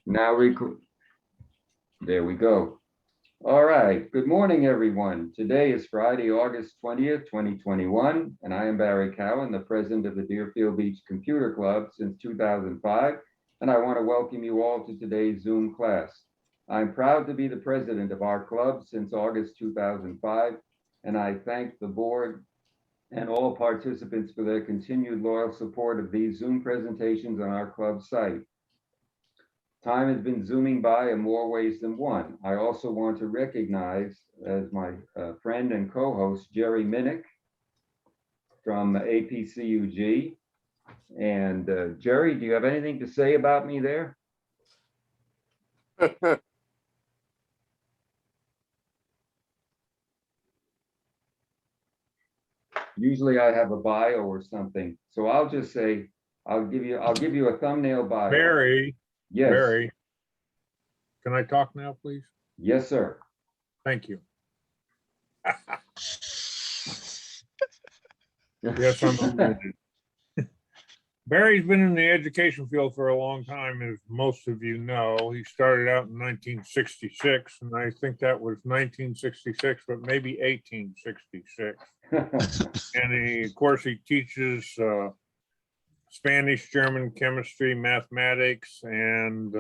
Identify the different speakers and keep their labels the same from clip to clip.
Speaker 1: Now there we go. All right. Good morning, everyone. Today is Friday, August 20th, 2021, and I am Barry Cowen, the president of the Deerfield Beach Computer Club since 2005, and I want to welcome you all to today's Zoom class. I'm proud to be the president of our club since August 2005, and I thank the board and all participants for their continued loyal support of these Zoom presentations on our club site. Time has been zooming by in more ways than one. I also want to recognize as my friend and co-host, Jerry Minnick from APCUG. And Jerry, do you have anything to say about me there? Usually I have a bio or something. So I'll just say, I'll give you a thumbnail bio.
Speaker 2: Barry.
Speaker 1: Yes.
Speaker 2: Barry, can I talk now, please?
Speaker 1: Yes, sir.
Speaker 2: Thank you. Yes, I'm unmuted. Barry's been in the education field for a long time, as most of you know. He started out in 1966, and I think that was 1966, but maybe 1866. And of course, he teaches Spanish, German, chemistry, mathematics, and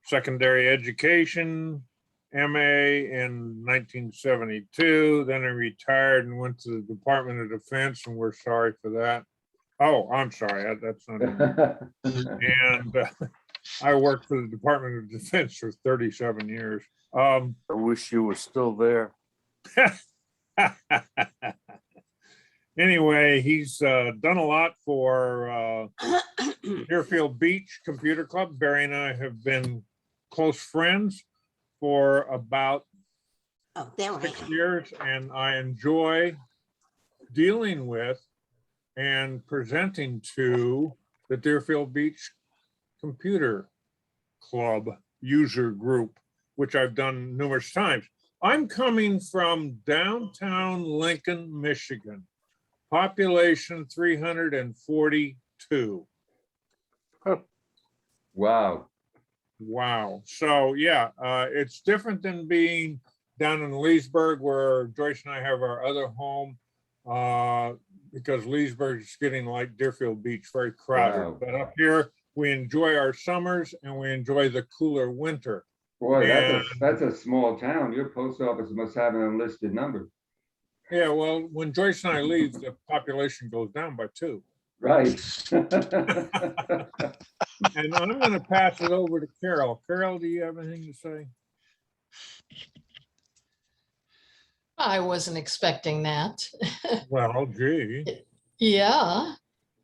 Speaker 2: secondary education, MA in 1972. Then he retired and went to the Department of Defense, and we're sorry for that. Oh, I'm sorry, that's not and I worked for the Department of Defense for 37 years.
Speaker 3: I wish you were still there.
Speaker 2: Anyway, he's done a lot for Deerfield Beach Computer Club. Barry and I have been close friends for about 6 years, and I enjoy dealing with and presenting to the Deerfield Beach Computer Club user group, which I've done numerous times. I'm coming from downtown Lincoln, Michigan. Population 342.
Speaker 1: Wow.
Speaker 2: Wow. So yeah, it's different than being down in Leesburg, where Joyce and I have our other home, because Leesburg is getting like Deerfield Beach, very crowded.
Speaker 1: Wow.
Speaker 2: But up here, we enjoy our summers and we enjoy the cooler winter.
Speaker 1: Boy, that's a small town. Your post office must have an unlisted number.
Speaker 2: Yeah, well, when Joyce and I leave, the population goes down by 2.
Speaker 1: Right.
Speaker 2: And I'm going to pass it over to Carol. Carol, do you have anything to say?
Speaker 4: I wasn't expecting that.
Speaker 2: Well, gee.
Speaker 4: Yeah.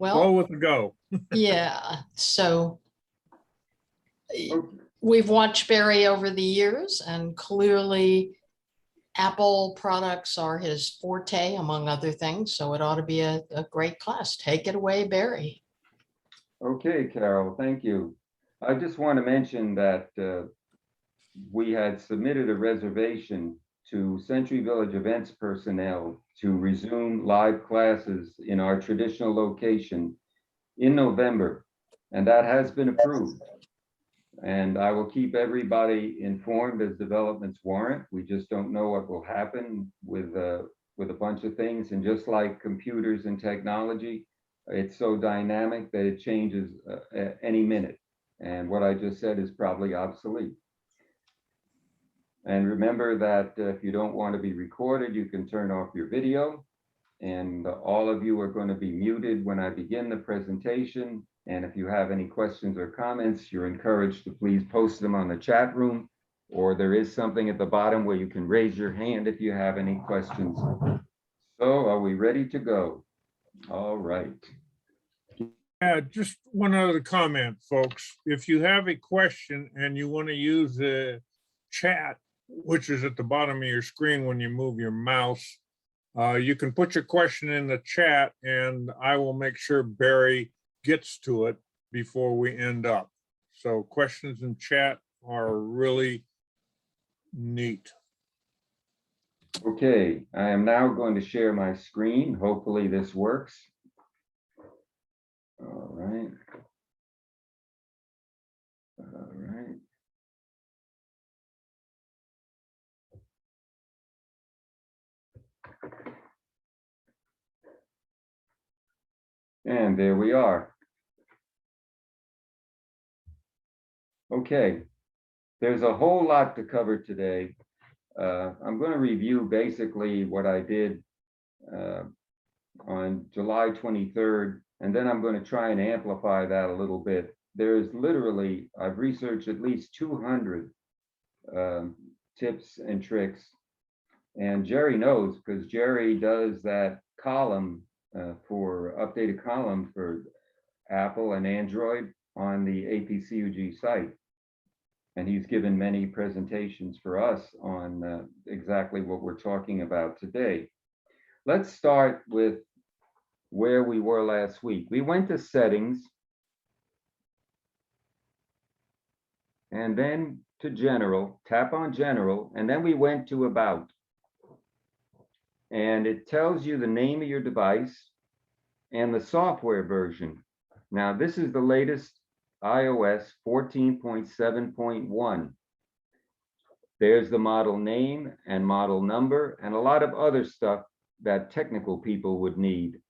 Speaker 2: Go
Speaker 4: Well,
Speaker 2: with the go.
Speaker 4: yeah. So we've watched Barry over the years, and clearly Apple products are his forte, among other things. So it ought to be a great class. Take it away, Barry.
Speaker 1: Okay, Carol, thank you. I just want to mention that we had submitted a reservation to Century Village events personnel to resume live classes in our traditional location in November, and that has been approved. And I will keep everybody informed as developments warrant. We just don't know what will happen with a bunch of things. And just like computers and technology, it's so dynamic that it changes any minute. And what I just said is probably obsolete. And remember that if you don't want to be recorded, you can turn off your video. And all of you are going to be muted when I begin the presentation. And if you have any questions or comments, you're encouraged to please post them on the chat room, or there is something at the bottom where you can raise your hand if you have any questions. So are we ready to go? All right.
Speaker 2: Just one other comment, folks. If you have a question and you want to use the chat, which is at the bottom of your screen when you move your mouse, you can put your question in the chat and I will make sure Barry gets to it before we end up. So questions in chat are really neat.
Speaker 1: Okay, I am now going to share my screen. Hopefully this works. All right. All right. And there we are. Okay, there's a whole lot to cover today. I'm going to review basically what I did on July 23rd, and then I'm going to try and amplify that a little bit. There's literally, I've researched at least 200 tips and tricks, and Jerry knows because Jerry does that column for updated column for Apple and Android on the APCUG site. And he's given many presentations for us on exactly what we're talking about today. Let's start with where we were last week. We went to settings and then to general, tap on general, and then we went to about. And it tells you the name of your device and the software version. Now, this is the latest iOS 14.7.1. There's the model name and model number and a lot of other stuff that technical people would need.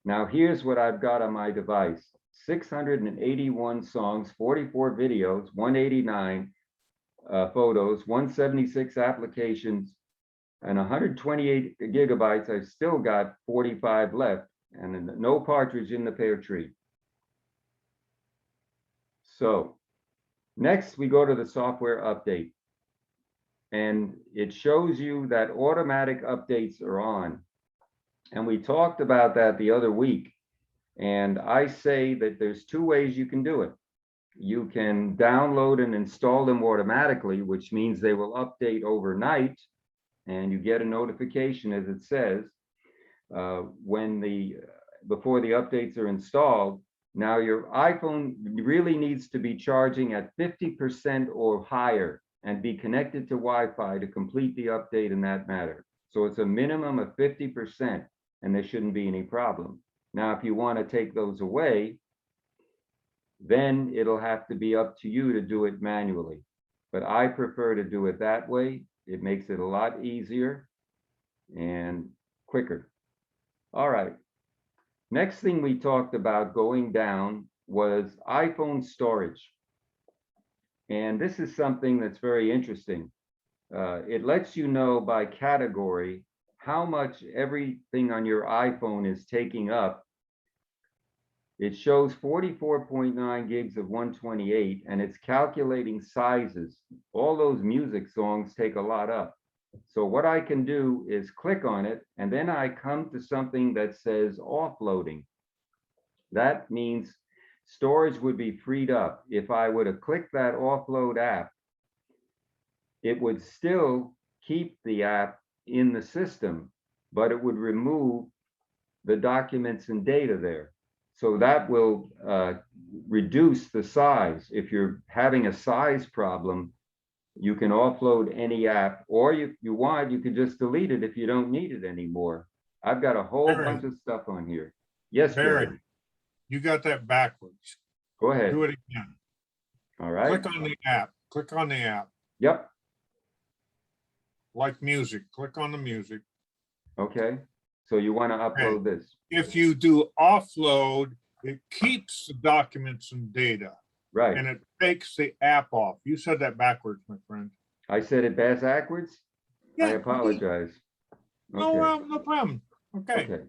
Speaker 1: Now, here's what I've got on my device. 681 songs, 44 videos, 189 photos, 176 applications, and 128 gigabytes. I've still got 45 left and no cartridge in the pear tree. So next we go to the software update, and it shows you that automatic updates are on. And we talked about that the other week. And I say that there's two ways you can do it. You can download and install them automatically, which means they will update overnight. And you get a notification, as it says, before the updates are installed. Now, your iPhone really needs to be charging at 50% or higher and be connected to Wi-Fi to complete the update in that matter. So it's a minimum of 50%, and there shouldn't be any problem. Now, if you want to take those away, then it'll have to be up to you to do it manually. But I prefer to do it that way. It makes it a lot easier and quicker. All right. Next thing we talked about going down was iPhone storage. And this is something that's very interesting. It lets you know by category how much everything on your iPhone is taking up. It shows 44.9 gigs of 128, and it's calculating sizes. All those music songs take a lot up. So what I can do is click on it, and then I come to something that says offloading. That means storage would be freed up. If I were to click that offload app, it would still keep the app in the system, but it would remove the documents and data there. So that will reduce the size. If you're having a size problem, you can offload any app, or if you want, you can just delete it if you don't need it anymore. I've got a whole bunch of stuff on here. Yes,
Speaker 2: Barry,
Speaker 1: Jerry.
Speaker 2: you got that backwards.
Speaker 1: Go ahead.
Speaker 2: Do it again.
Speaker 1: All right.
Speaker 2: Click on the app. Click on the app.
Speaker 1: Yep.
Speaker 2: Like music. Click on the music.
Speaker 1: Okay. So you want to upload this.
Speaker 2: If you do offload, it keeps the documents and data.
Speaker 1: Right.
Speaker 2: And it takes the app off. You said that backwards, my friend.
Speaker 1: I said it backwards? I
Speaker 2: Yeah.
Speaker 1: apologize.
Speaker 2: No,
Speaker 1: Okay.
Speaker 2: no problem. Okay.
Speaker 1: Okay.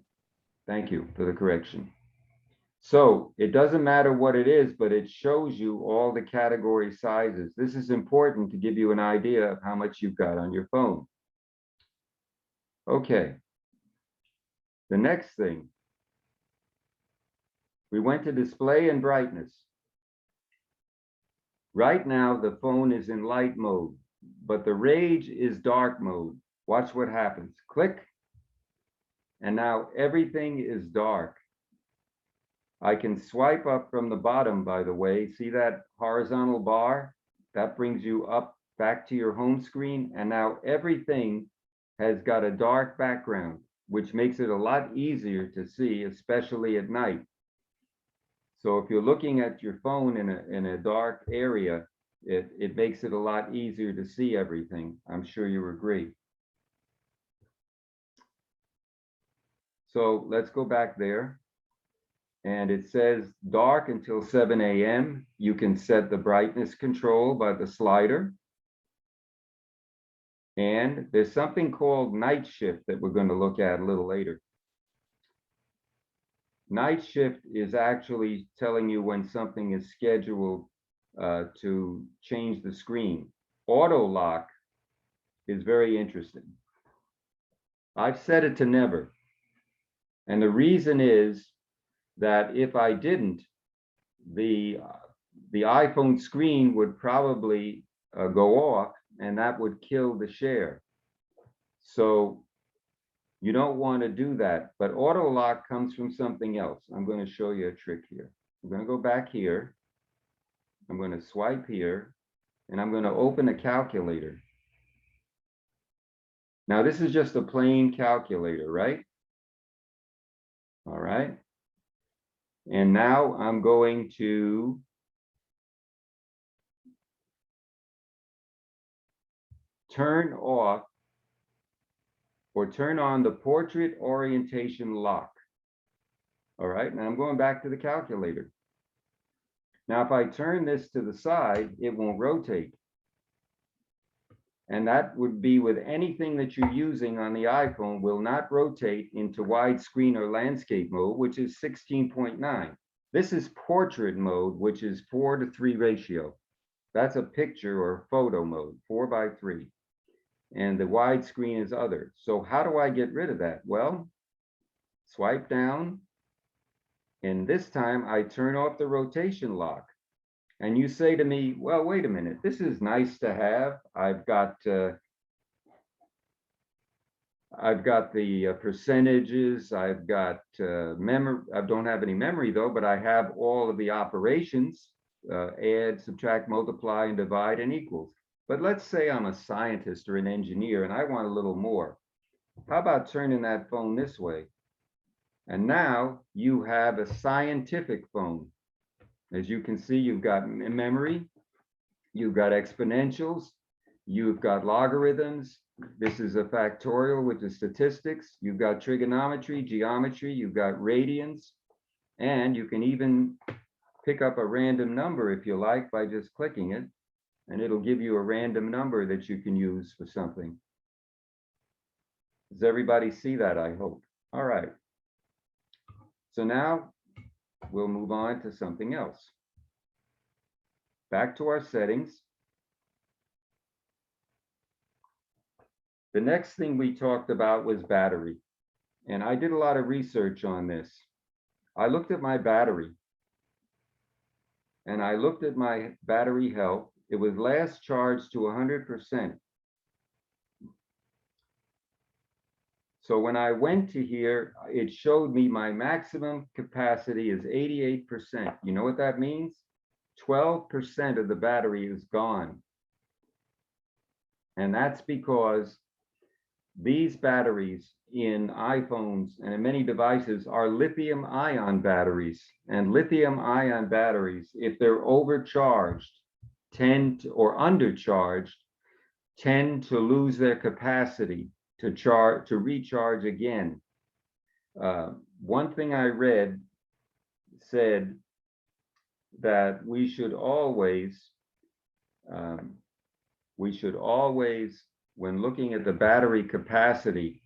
Speaker 1: Thank you for the correction. So it doesn't matter what it is, but it shows you all the category sizes. This is important to give you an idea of how much you've got on your phone. Okay. The next thing, we went to display and brightness. Right now, the phone is in light mode, but the Rage is dark mode. Watch what happens. Click, and now everything is dark. I can swipe up from the bottom, by the way. See that horizontal bar? That brings you up back to your home screen, and now everything has got a dark background, which makes it a lot easier to see, especially at night. So if you're looking at your phone in a dark area, it makes it a lot easier to see everything. I'm sure you agree. So let's go back there. And it says dark until 7 a.m. You can set the brightness control by the slider. And there's something called night shift that we're going to look at a little later. Night shift is actually telling you when something is scheduled to change the screen. Auto lock is very interesting. I've set it to never. And the reason is that if I didn't, the iPhone screen would probably go off, and that would kill the share. So you don't want to do that, but auto lock comes from something else. I'm going to show you a trick here. I'm going to go back here. I'm going to swipe here, and I'm going to open a calculator. Now, this is just a plain calculator, right? All right. And now I'm going to turn off or turn on the portrait orientation lock. All right, now I'm going back to the calculator. Now, if I turn this to the side, it won't rotate. And that would be with anything that you're using on the iPhone will not rotate into widescreen or landscape mode, which is 16.9. This is portrait mode, which is 4:3 ratio. That's a picture or photo mode, 4:3. And the widescreen is other. So how do I get rid of that? Well, swipe down. And this time I turn off the rotation lock. And you say to me, well, wait a minute, this is nice to have. I've got the percentages, I've got memory. I don't have any memory though, but I have all of the operations, add, subtract, multiply, and divide, and equals. But let's say I'm a scientist or an engineer and I want a little more. How about turning that phone this way? And now you have a scientific phone. As you can see, you've got memory, you've got exponentials, you've got logarithms. This is a factorial with the statistics. You've got trigonometry, geometry, you've got radians, and you can even pick up a random number if you like by just clicking it, and it'll give you a random number that you can use for something. Does everybody see that, I hope? All right. So now we'll move on to something else. Back to our settings. The next thing we talked about was battery. And I did a lot of research on this. I looked at my battery. And I looked at my battery health. It was last charged to 100%. So when I went to here, it showed me my maximum capacity is 88%. You know what that means? 12% of the battery is gone. And that's because these batteries in iPhones and in many devices are lithium ion batteries. And lithium ion batteries, if they're overcharged, or undercharged, tend to lose their capacity to recharge again. One thing I read said that we should always, when looking at the battery capacity,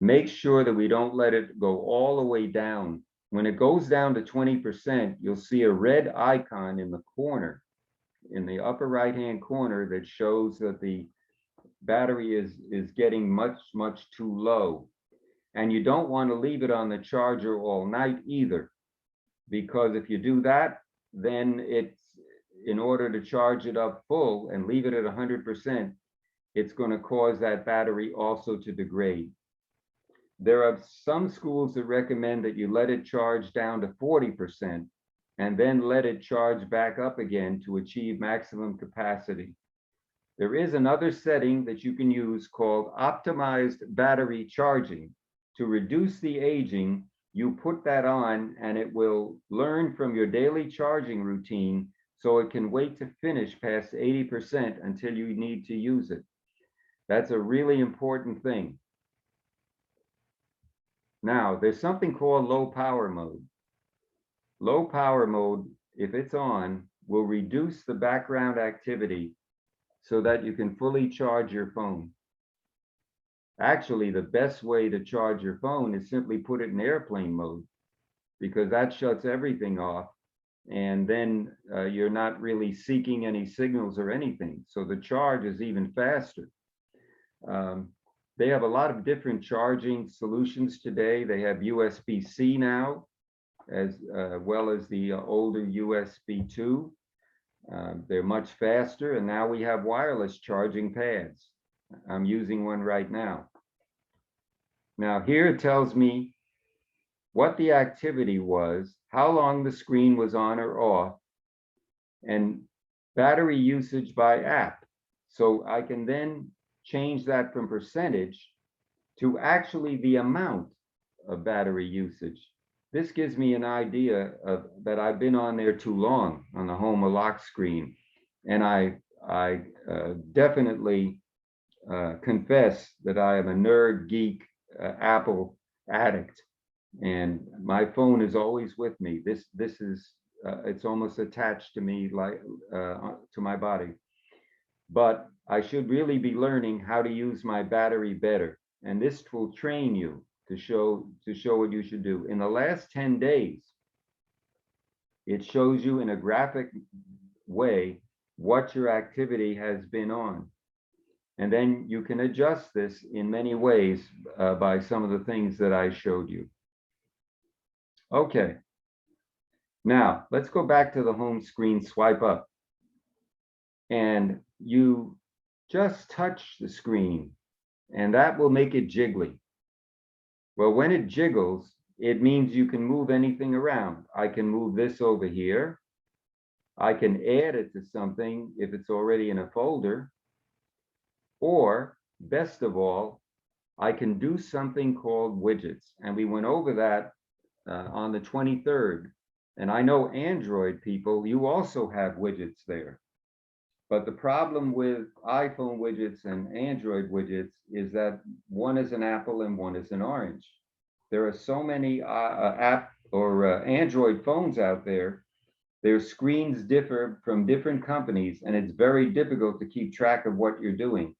Speaker 1: make sure that we don't let it go all the way down. When it goes down to 20%, you'll see a red icon in the corner, in the upper right-hand corner, that shows that the battery is getting much too low. And you don't want to leave it on the charger all night either, because if you do that, then it's, in order to charge it up full and leave it at 100%, it's going to cause that battery also to degrade. There are some schools that recommend that you let it charge down to 40% and then let it charge back up again to achieve maximum capacity. There is another setting that you can use called optimized battery charging. To reduce the aging, you put that on and it will learn from your daily charging routine, so it can wait to finish past 80% until you need to use it. That's a really important thing. Now, there's something called low power mode. Low power mode, if it's on, will reduce the background activity so that you can fully charge your phone. Actually, the best way to charge your phone is simply put it in airplane mode, because that shuts everything off, and then you're not really seeking any signals or anything. So the charge is even faster. They have a lot of different charging solutions today. They have USB-C now, as well as the older USB 2. They're much faster, and now we have wireless charging pads. I'm using one right now. Now here it tells me what the activity was, how long the screen was on or off, and battery usage by app. So I can then change that from percentage to actually the amount of battery usage. This gives me an idea of that I've been on there too long on the home or lock screen. And I definitely confess that I am a nerd, geek, Apple addict. And my phone is always with me. This is, it's almost attached to me, like to my body. But I should really be learning how to use my battery better. And this will train you to show what you should do. In the last 10 days, it shows you in a graphic way what your activity has been on. And then you can adjust this in many ways by some of the things that I showed you. Okay. Now, let's go back to the home screen, swipe up. And you just touch the screen, and that will make it jiggly. Well, when it jiggles, it means you can move anything around. I can move this over here. I can add it to something if it's already in a folder. Or, best of all, I can do something called widgets. And we went over that on the 23rd. And I know Android people, you also have widgets there. But the problem with iPhone widgets and Android widgets is that one is an apple and one is an orange. There are so many Android phones out there. Their screens differ from different companies, and it's very difficult to keep track of what you're doing.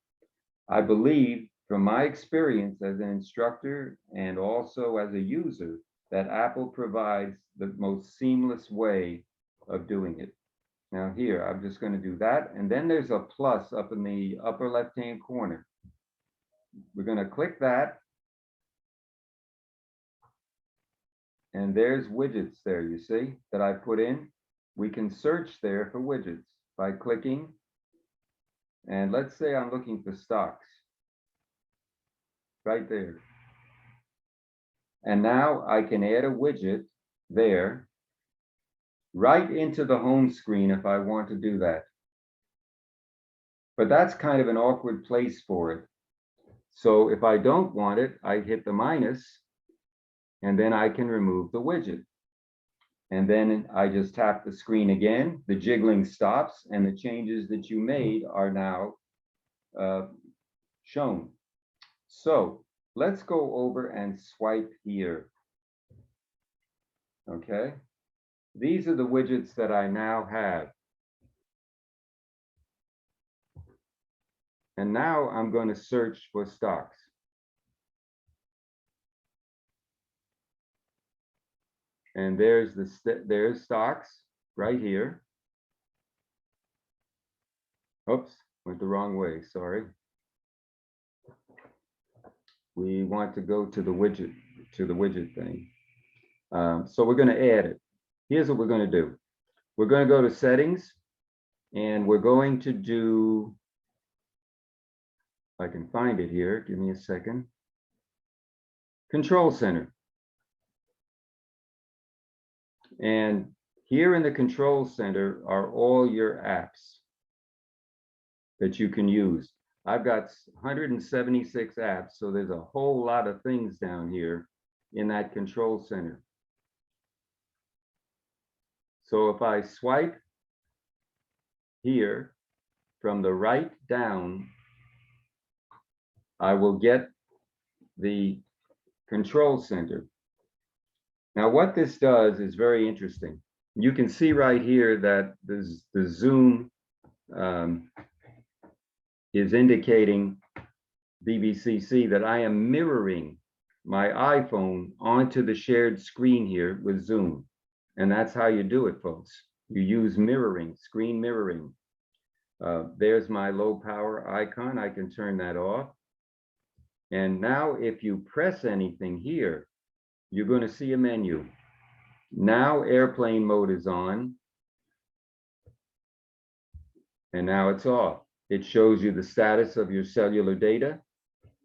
Speaker 1: I believe, from my experience as an instructor and also as a user, that Apple provides the most seamless way of doing it. Now here, I'm just going to do that. And then there's a plus up in the upper left-hand corner. We're going to click that. And there's widgets there, you see, that I put in. We can search there for widgets by clicking. And let's say I'm looking for stocks. Right there. And now I can add a widget there right into the home screen if I want to do that. But that's kind of an awkward place for it. So if I don't want it, I hit the minus, and then I can remove the widget. And then I just tap the screen again, the jiggling stops, and the changes that you made are now shown. So let's go over and swipe here. Okay. These are the widgets that I now have. And now I'm going to search for stocks. And there's stocks right here. Oops, went the wrong way, sorry. We want to go to the widget thing. So we're going to add it. Here's what we're going to do. We're going to go to settings, and we're going to do, if I can find it here, give me a second. Control Center. And here in the Control Center are all your apps that you can use. I've got 176 apps, so there's a whole lot of things down here in that Control Center. So if I swipe here from the right down, I will get the Control Center. Now what this does is very interesting. You can see right here that the Zoom is indicating BBCC that I am mirroring my iPhone onto the shared screen here with Zoom. And that's how you do it, folks. You use mirroring, screen mirroring. There's my low power icon. I can turn that off. And now if you press anything here, you're going to see a menu. Now airplane mode is on. And now it's off. It shows you the status of your cellular data,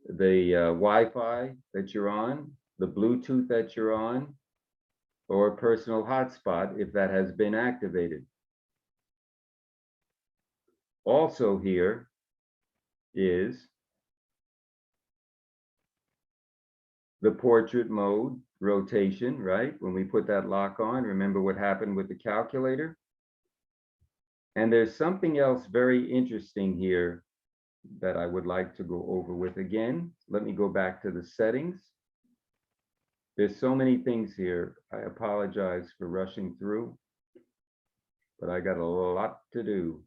Speaker 1: the Wi-Fi that you're on, the Bluetooth that you're on, or a personal hotspot if that has been activated. Also here is the portrait mode rotation, right? When we put that lock on, remember what happened with the calculator? And there's something else very interesting here that I would like to go over with again. Let me go back to the settings. There's so many things here. I apologize for rushing through, but I got a lot to do.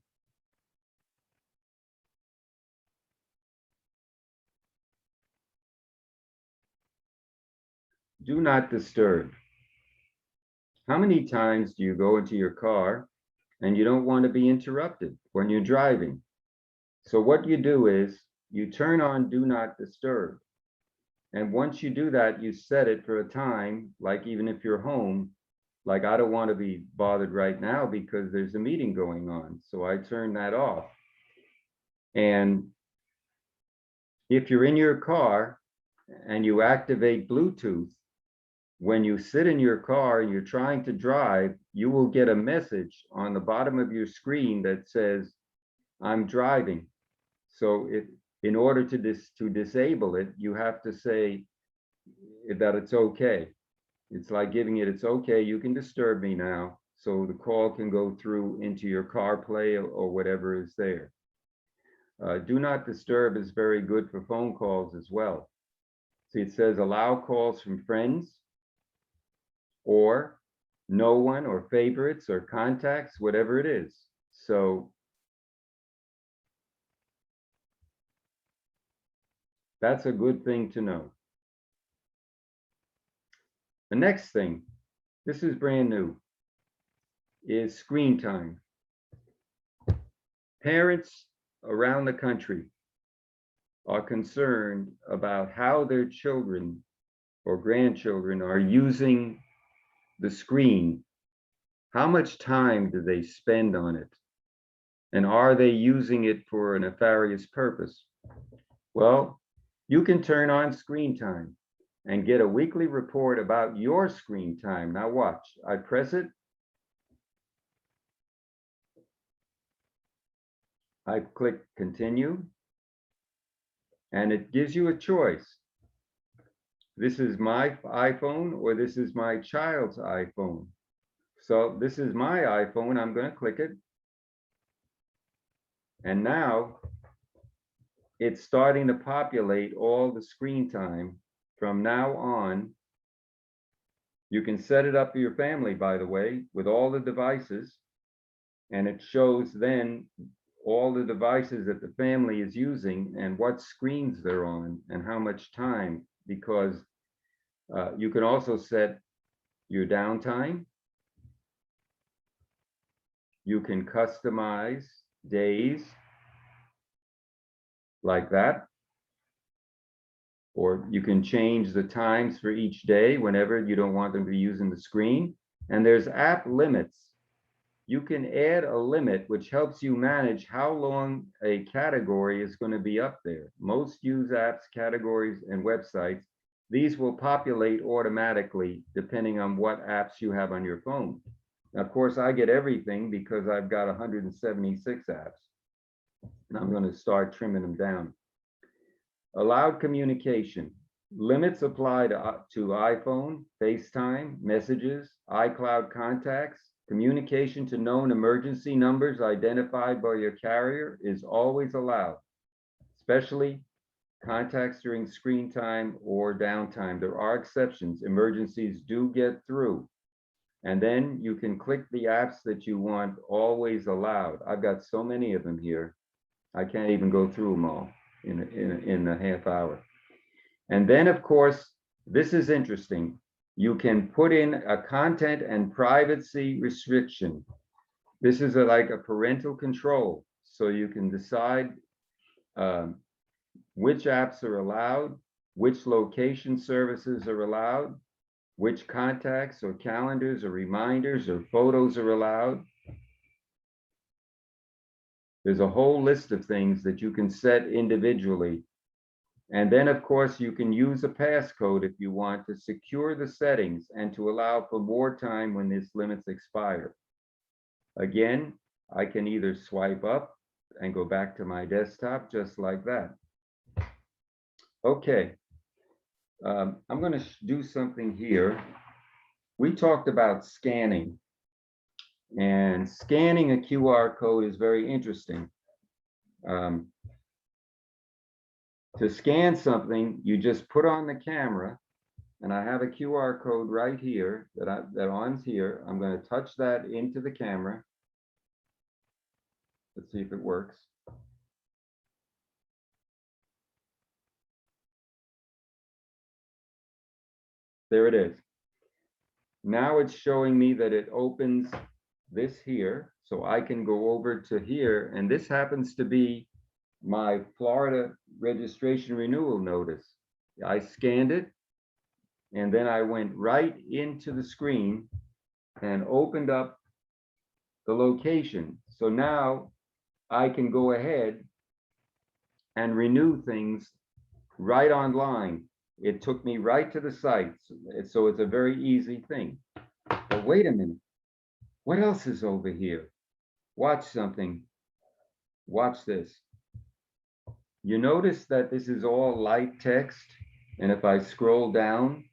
Speaker 1: Do not disturb. How many times do you go into your car and you don't want to be interrupted when you're driving? So what you do is you turn on do not disturb. And once you do that, you set it for a time, like even if you're home, like I don't want to be bothered right now because there's a meeting going on. So I turn that off. And if you're in your car and you activate Bluetooth, when you sit in your car and you're trying to drive, you will get a message on the bottom of your screen that says, I'm driving. So in order to disable it, you have to say that it's okay. It's like giving it, it's okay, you can disturb me now. So the call can go through into your CarPlay or whatever is there. Do not disturb is very good for phone calls as well. See, it says allow calls from friends or no one or favorites or contacts, whatever it is. So that's a good thing to know. The next thing, this is brand new, is screen time. Parents around the country are concerned about how their children or grandchildren are using the screen. How much time do they spend on it? And are they using it for a nefarious purpose? Well, you can turn on screen time and get a weekly report about your screen time. Now watch, I press it. I click continue, and it gives you a choice. This is my iPhone or this is my child's iPhone. So this is my iPhone, I'm going to click it. And now it's starting to populate all the screen time from now on. You can set it up for your family, by the way, with all the devices. And it shows then all the devices that the family is using and what screens they're on and how much time, because you can also set your downtime. You can customize days like that, or you can change the times for each day whenever you don't want them to be using the screen. And there's app limits. You can add a limit which helps you manage how long a category is going to be up there. Most use apps, categories, and websites. These will populate automatically depending on what apps you have on your phone. Now, of course, I get everything because I've got 176 apps. And I'm going to start trimming them down. Allowed communication. Limits apply to iPhone, FaceTime, messages, iCloud contacts. Communication to known emergency numbers identified by your carrier is always allowed, especially contacts during screen time or downtime. There are exceptions. Emergencies do get through. And then you can click the apps that you want always allowed. I've got so many of them here. I can't even go through them all in a half hour. And then, of course, this is interesting. You can put in a content and privacy restriction. This is like a parental control. So you can decide which apps are allowed, which location services are allowed, which contacts or calendars or reminders or photos are allowed. There's a whole list of things that you can set individually. And then, of course, you can use a passcode if you want to secure the settings and to allow for more time when these limits expire. Again, I can either swipe up and go back to my desktop just like that. Okay, I'm going to do something here. We talked about scanning, and scanning a QR code is very interesting. To scan something, you just put on the camera, and I have a QR code right here that on here. I'm going to touch that into the camera. Let's see if it works. There it is. Now it's showing me that it opens this here, so I can go over to here, and this happens to be my Florida registration renewal notice. I scanned it, and then I went right into the screen and opened up the location. So now I can go ahead and renew things right online. It took me right to the site, so it's a very easy thing. But wait a minute, what else is over here? Watch something. Watch this. You notice that this is all light text, and if I scroll down,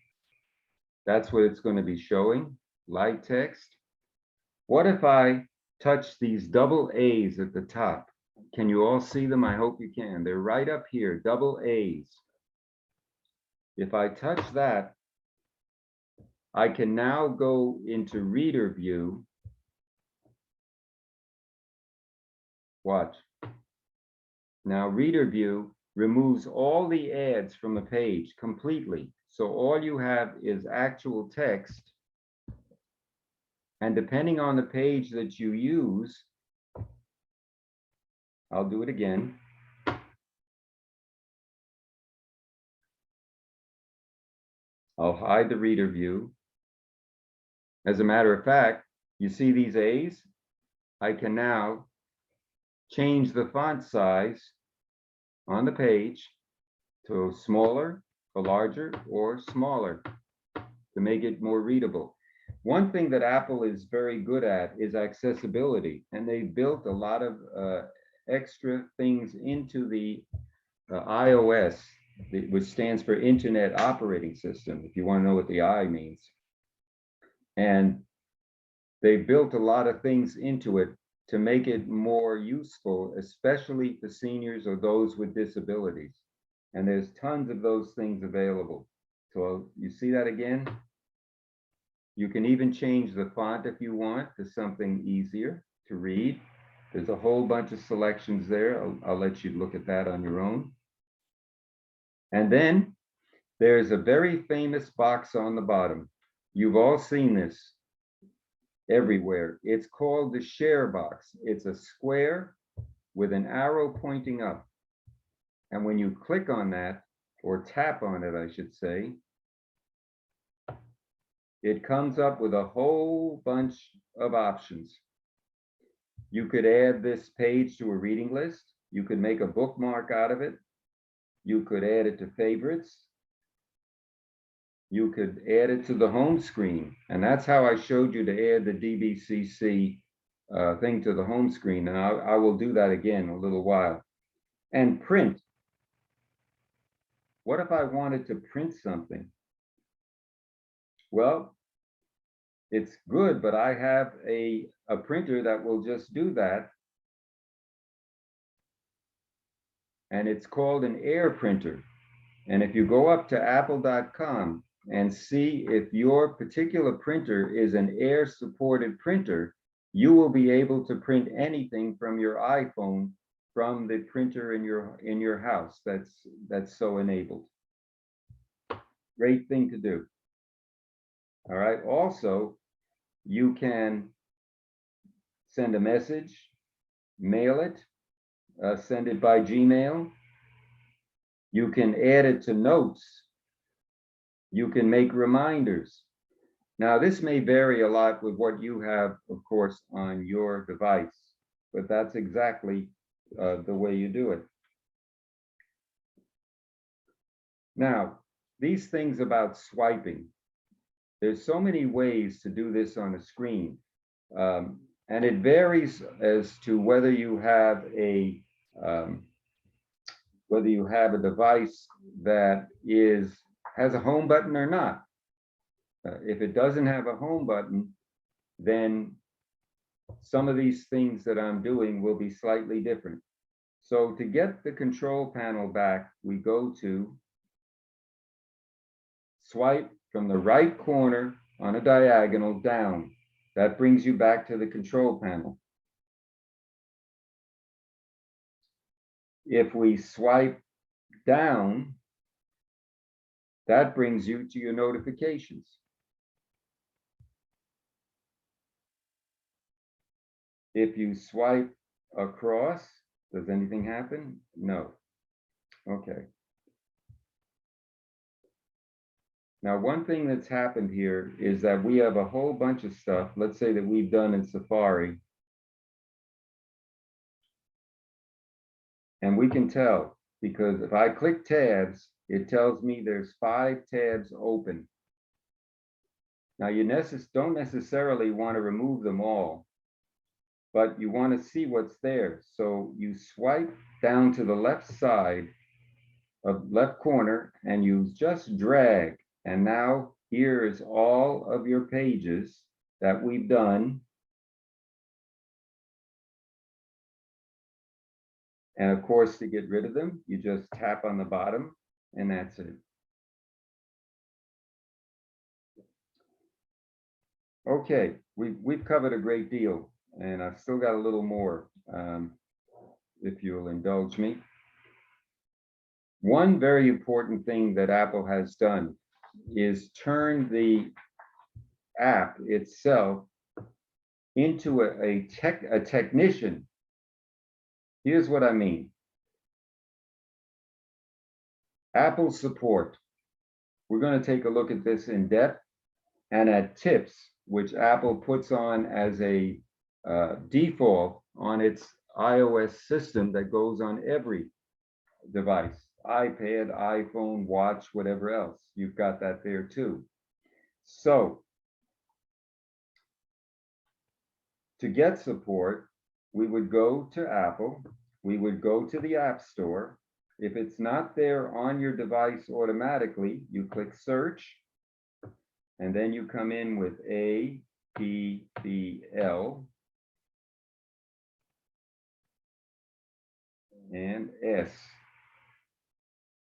Speaker 1: that's what it's going to be showing, light text. What if I touch these double A's at the top? Can you all see them? I hope you can. They're right up here, double A's. If I touch that, I can now go into reader view. Watch. Now reader view removes all the ads from the page completely. So all you have is actual text. And depending on the page that you use, I'll do it again. I'll hide the reader view. As a matter of fact, you see these A's? I can now change the font size on the page to smaller, or larger, or smaller to make it more readable. One thing that Apple is very good at is accessibility, and they built a lot of extra things into the iOS, which stands for Internet Operating System, if you want to know what the I means. And they built a lot of things into it to make it more useful, especially for seniors or those with disabilities. And there's tons of those things available. So you see that again? You can even change the font if you want to something easier to read. There's a whole bunch of selections there. I'll let you look at that on your own. And then there's a very famous box on the bottom. You've all seen this everywhere. It's called the share box. It's a square with an arrow pointing up. And when you click on that, or tap on it, I should say, it comes up with a whole bunch of options. You could add this page to a reading list. You could make a bookmark out of it. You could add it to favorites. You could add it to the home screen. And that's how I showed you to add the DBCC thing to the home screen. And I will do that again in a little while. And print. What if I wanted to print something? Well, it's good, but I have a printer that will just do that. And it's called an Air printer. And if you go up to apple.com, and see if your particular printer is an air-supported printer, you will be able to print anything from your iPhone from the printer in your house that's so enabled. Great thing to do. All right. Also, you can send a message, mail it, send it by Gmail. You can add it to notes. You can make reminders. Now, this may vary a lot with what you have, of course, on your device, but that's exactly the way you do it. Now, these things about swiping, there's so many ways to do this on a screen. And it varies as to whether you have a device that has a home button or not. If it doesn't have a home button, then some of these things that I'm doing will be slightly different. So to get the control panel back, we go to swipe from the right corner on a diagonal down. That brings you back to the control panel. If we swipe down, that brings you to your notifications. If you swipe across, does anything happen? No. Okay. Now, one thing that's happened here is that we have a whole bunch of stuff, let's say that we've done in Safari. And we can tell, because if I click tabs, it tells me there's 5 tabs open. Now, you don't necessarily want to remove them all, but you want to see what's there. So you swipe down to the left side of left corner and you just drag. And now here is all of your pages that we've done. And of course, to get rid of them, you just tap on the bottom and that's it. Okay, we've covered a great deal and I've still got a little more, if you'll indulge me. One very important thing that Apple has done is turn the app itself into a technician. Here's what I mean. Apple support. We're going to take a look at this in depth and at tips, which Apple puts on as a default on its iOS system that goes on every device. iPad, iPhone, watch, whatever else. You've got that there too. So to get support, we would go to Apple, we would go to the App Store. If it's not there on your device automatically, you click search, and then you come in with APPL and S.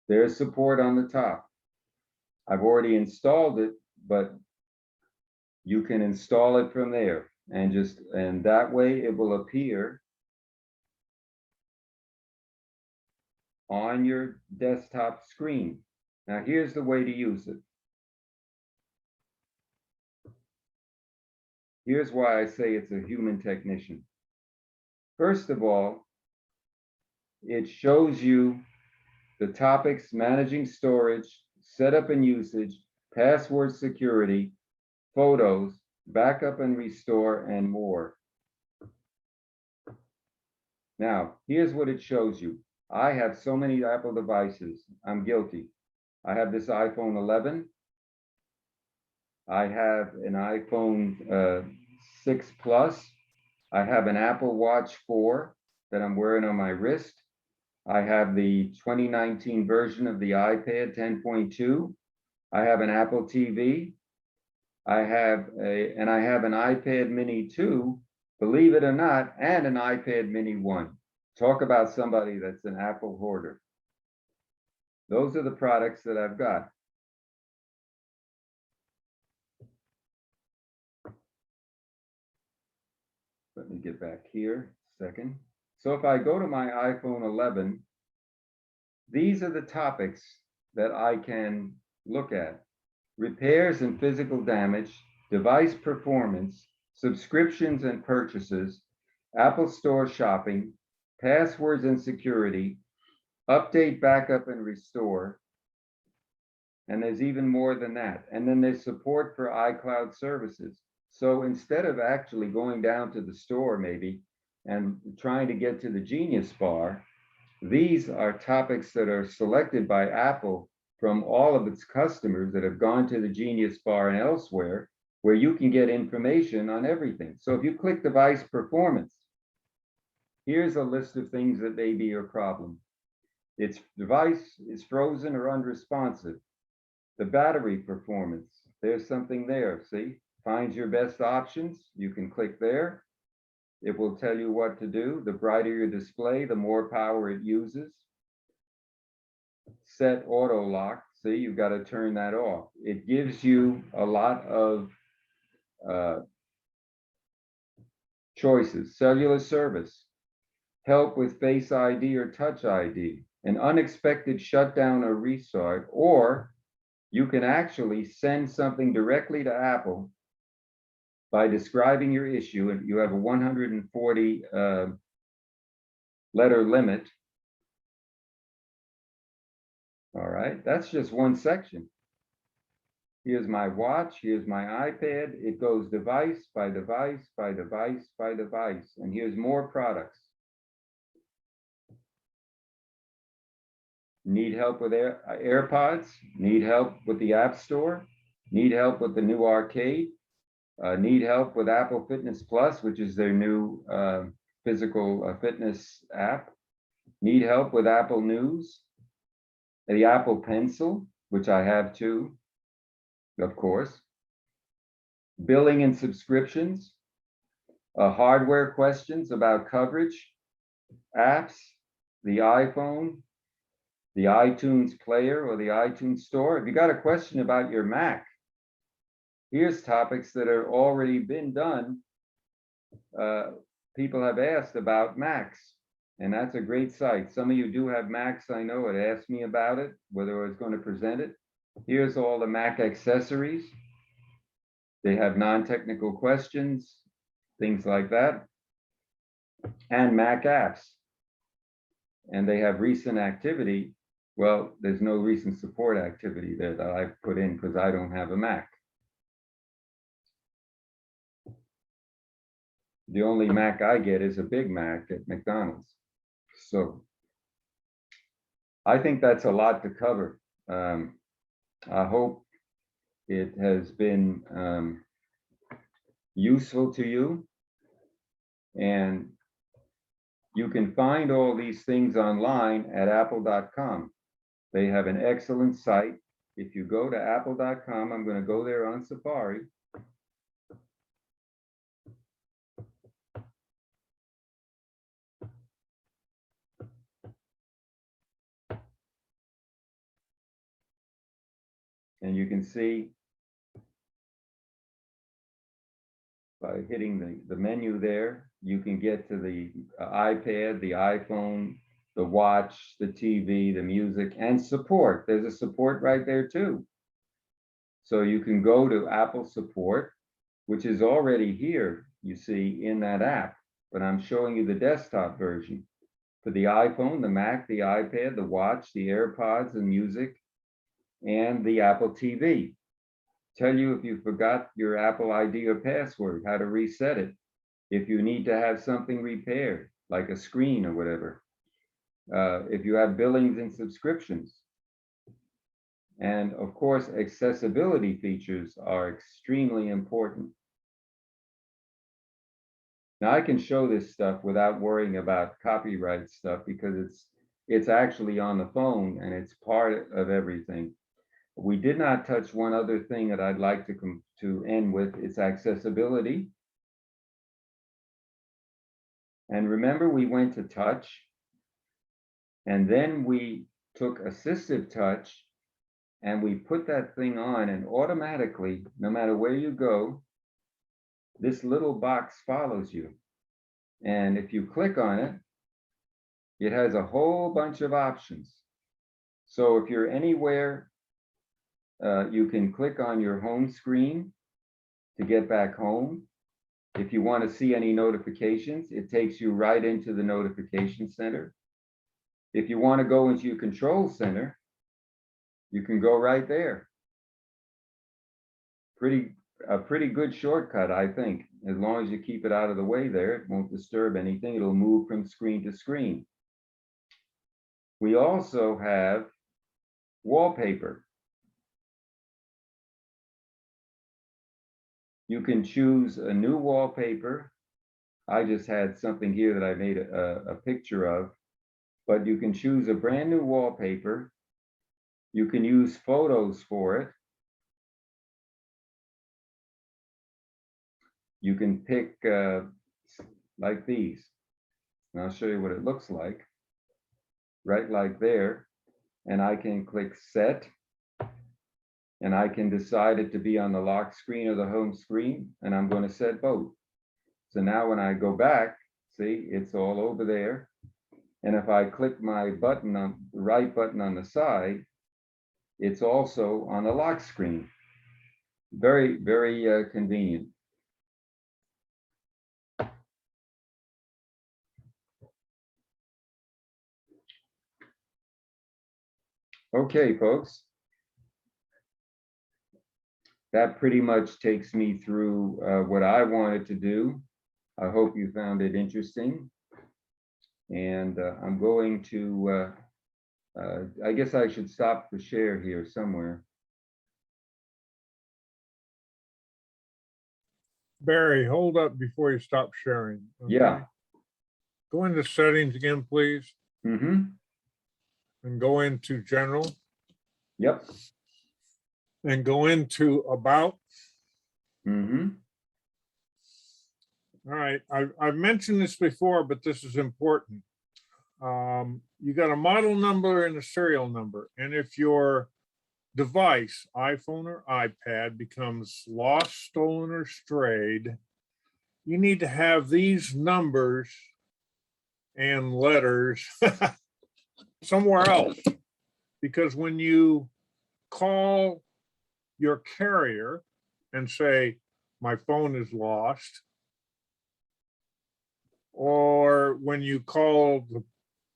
Speaker 1: There's support on the top. I've already installed it, but you can install it from there and that way it will appear on your desktop screen. Now here's the way to use it. Here's why I say it's a human technician. First of all, it shows you the topics: managing storage, setup and usage, password security, photos, backup and restore, and more. Now, here's what it shows you. I have so many Apple devices. I'm guilty. I have this iPhone 11. I have an iPhone 6 Plus. I have an Apple Watch 4 that I'm wearing on my wrist. I have the 2019 version of the iPad 10.2. I have an Apple TV. I have an iPad Mini 2, believe it or not, and an iPad Mini 1. Talk about somebody that's an Apple hoarder. Those are the products that I've got. Let me get back here a second. So if I go to my iPhone 11, these are the topics that I can look at: repairs and physical damage, device performance, subscriptions and purchases, Apple Store shopping, passwords and security, update, backup, and restore. And there's even more than that. And then there's support for iCloud services. So instead of actually going down to the store maybe and trying to get to the Genius Bar, these are topics that are selected by Apple from all of its customers that have gone to the Genius Bar and elsewhere, where you can get information on everything. So if you click device performance, here's a list of things that may be your problem. Its device is frozen or unresponsive. The battery performance, there's something there, see? Find your best options, you can click there. It will tell you what to do. The brighter your display, the more power it uses. Set auto lock, see, you've got to turn that off. It gives you a lot of choices. Cellular service, help with Face ID or Touch ID, an unexpected shutdown or restart, or you can actually send something directly to Apple by describing your issue, and you have a 140 letter limit. All right, that's just one section. Here's my watch, here's my iPad. It goes device by device by device by device, and here's more products. Need help with AirPods? Need help with the App Store? Need help with the new arcade? Need help with Apple Fitness Plus, which is their new physical fitness app? Need help with Apple News? The Apple Pencil, which I have too, of course. Billing and subscriptions? Hardware questions about coverage? Apps? The iPhone? The iTunes player or the iTunes store? If you got a question about your Mac, here's topics that are already been done. People have asked about Macs, and that's a great site. Some of you do have Macs, I know. It asked me about it, whether I was going to present it. Here's all the Mac accessories. They have non-technical questions, things like that, and Mac apps. And they have recent activity. Well, there's no recent support activity there that I've put in because I don't have a Mac. The only Mac I get is a Big Mac at McDonald's. So I think that's a lot to cover. I hope it has been useful to you. And you can find all these things online at apple.com. They have an excellent site. If you go to apple.com, I'm going to go there on Safari. And you can see by hitting the menu there, you can get to the iPad, the iPhone, the watch, the TV, the music, and support. There's a support right there too. So you can go to Apple support, which is already here, you see, in that app. But I'm showing you the desktop version for the iPhone, the Mac, the iPad, the watch, the AirPods, the music, and the Apple TV. Tell you if you forgot your Apple ID or password, how to reset it. If you need to have something repaired, like a screen or whatever. If you have billings and subscriptions. And of course, accessibility features are extremely important. Now I can show this stuff without worrying about copyright stuff because it's actually on the phone and it's part of everything. We did not touch one other thing that I'd like to end with. It's accessibility. And remember, we went to touch, and then we took assistive touch, and we put that thing on, and automatically, no matter where you go, this little box follows you. And if you click on it, it has a whole bunch of options. So if you're anywhere, you can click on your home screen to get back home. If you want to see any notifications, it takes you right into the notification center. If you want to go into your control center, you can go right there. A pretty good shortcut, I think. As long as you keep it out of the way there, it won't disturb anything. It'll move from screen to screen. We also have wallpaper. You can choose a new wallpaper. I just had something here that I made a picture of, but you can choose a brand new wallpaper. You can use photos for it. You can pick like these. And I'll show you what it looks like. Right like there. And I can click set. And I can decide it to be on the lock screen or the home screen. And I'm going to set both. So now when I go back, see, it's all over there. And if I click my button on the right button on the side, it's also on the lock screen. Very, very convenient. Okay, folks. That pretty much takes me through what I wanted to do. I hope you found it interesting. And I'm going to, I guess I should stop the share here somewhere.
Speaker 2: Barry, hold up before you stop sharing. Okay?
Speaker 1: Yeah.
Speaker 2: Go into settings again, please,
Speaker 1: Mm-hmm.
Speaker 2: and go into general
Speaker 1: Yep.
Speaker 2: and go into about.
Speaker 1: Mm-hmm.
Speaker 2: All right, I've mentioned this before, but this is important. You got a model number and a serial number. And if your device, iPhone or iPad, becomes lost, stolen, or strayed, you need to have these numbers and letters somewhere else. Because when you call your carrier and say, my phone is lost, or when you call the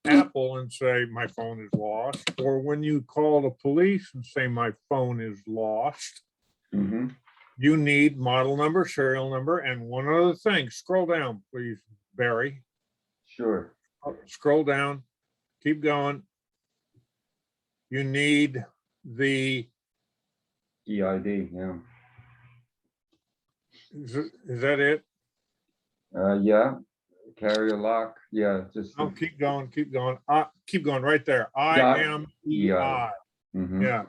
Speaker 2: Apple and say, my phone is lost, or when you call the police and say, my phone is lost,
Speaker 1: Mm-hmm.
Speaker 2: you need model number, serial number, and one other thing. Scroll down, please, Barry.
Speaker 1: Sure.
Speaker 2: Scroll down, keep going. You need the,
Speaker 1: EID, yeah.
Speaker 2: is that it?
Speaker 1: Yeah. Carrier lock, yeah, just.
Speaker 2: Oh, keep going, keep going. Keep going right there.
Speaker 1: Dot
Speaker 2: IMEI.
Speaker 1: Mhm.
Speaker 2: Yeah.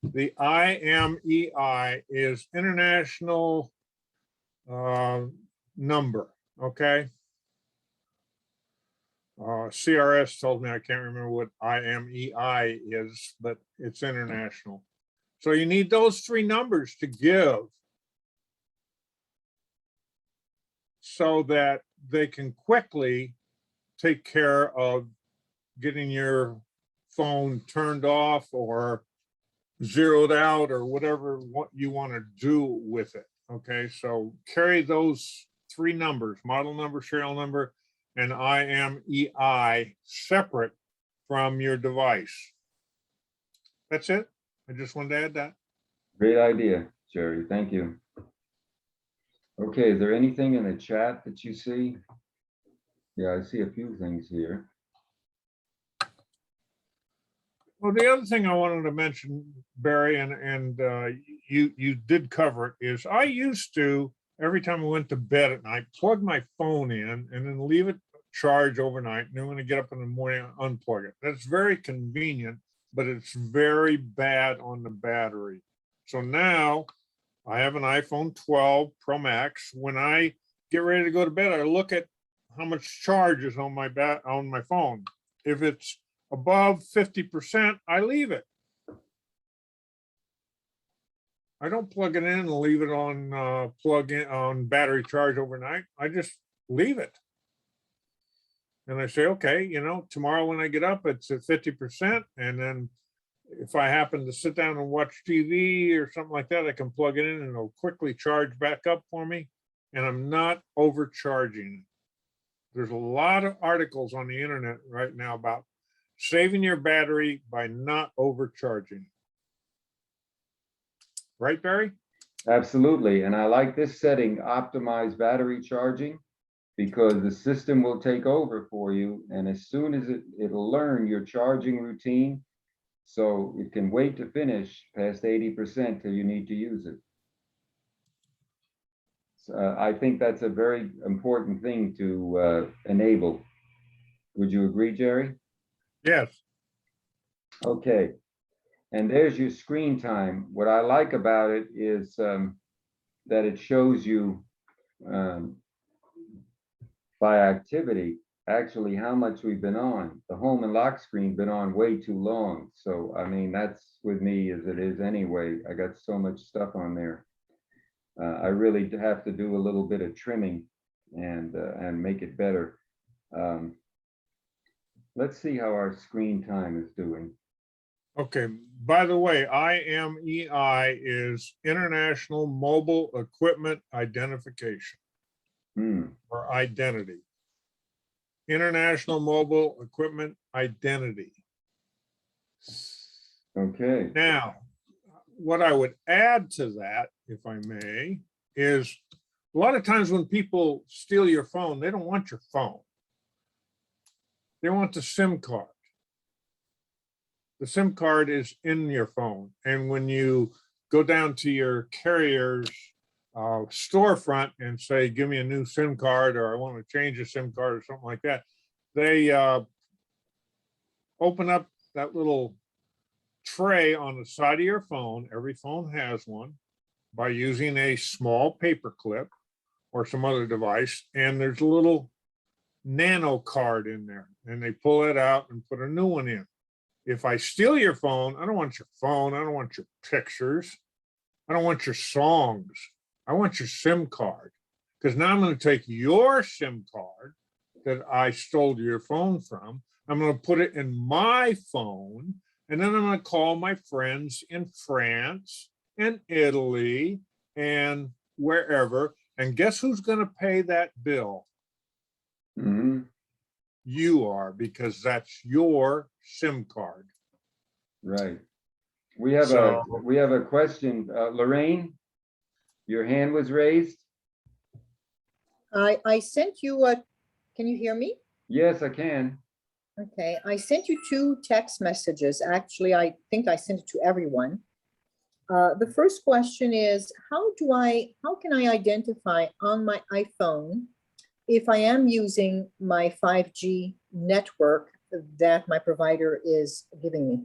Speaker 2: The IMEI is international number, okay? CRS told me I can't remember what IMEI is, but it's international. So you need those three numbers to give so that they can quickly take care of getting your phone turned off or zeroed out or whatever what you want to do with it. Okay, so carry those three numbers, model number, serial number, and IMEI separate from your device. That's it. I just wanted to add that.
Speaker 1: Great idea, Jerry, thank you. Okay, is there anything in the chat that you see? Yeah, I see a few things here.
Speaker 2: Well, the other thing I wanted to mention, Barry, and you did cover it, is I used to, every time I went to bed at night, plug my phone in and then leave it charge overnight. And then when I get up in the morning, unplug it. That's very convenient, but it's very bad on the battery. So now I have an iPhone 12 Pro Max. When I get ready to go to bed, I look at how much charge is on my phone. If it's above 50%, I leave it. I don't plug it in and leave it on plug in on battery charge overnight. I just leave it. And I say, okay, tomorrow when I get up, it's at 50%. And then if I happen to sit down and watch TV or something like that, I can plug it in and it'll quickly charge back up for me. And I'm not overcharging. There's a lot of articles on the internet right now about saving your battery by not overcharging. Right, Barry?
Speaker 1: Absolutely. And I like this setting, optimize battery charging, because the system will take over for you. And as soon as it'll learn your charging routine, so it can wait to finish past 80% till you need to use it. So, I think that's a very important thing to enable. Would you agree, Jerry?
Speaker 2: Yes.
Speaker 1: Okay. And there's your screen time. What I like about it is that it shows you by activity, actually how much we've been on. The home and lock screen been on way too long. So, I mean, that's with me as it is anyway. I got so much stuff on there. I really have to do a little bit of trimming and make it better. Let's see how our screen time is doing.
Speaker 2: Okay. By the way, IMEI is International Mobile Equipment Identification or identity. International Mobile Equipment Identity.
Speaker 1: Okay.
Speaker 2: Now, what I would add to that, if I may, is a lot of times when people steal your phone, they don't want your phone. They want the SIM card. The SIM card is in your phone. And when you go down to your carrier's storefront and say, give me a new SIM card, or I want to change a SIM card or something like that, they open up that little tray on the side of your phone. Every phone has one, by using a small paper clip or some other device. And there's a little nano card in there, and they pull it out and put a new one in. If I steal your phone, I don't want your phone. I don't want your pictures. I don't want your songs. I want your SIM card, because now I'm going to take your SIM card that I stole your phone from. I'm going to put it in my phone, and then I'm going to call my friends in France and Italy and wherever. And guess who's going to pay that bill? You are, because that's your SIM card.
Speaker 1: Right. We have a question. Lorraine, your hand was raised.
Speaker 5: I sent you can you hear me?
Speaker 1: Yes, I can.
Speaker 5: Okay, I sent you 2 text messages. Actually, I think I sent it to everyone. The first question is, how can I identify on my iPhone if I am using my 5G network that my provider is giving me?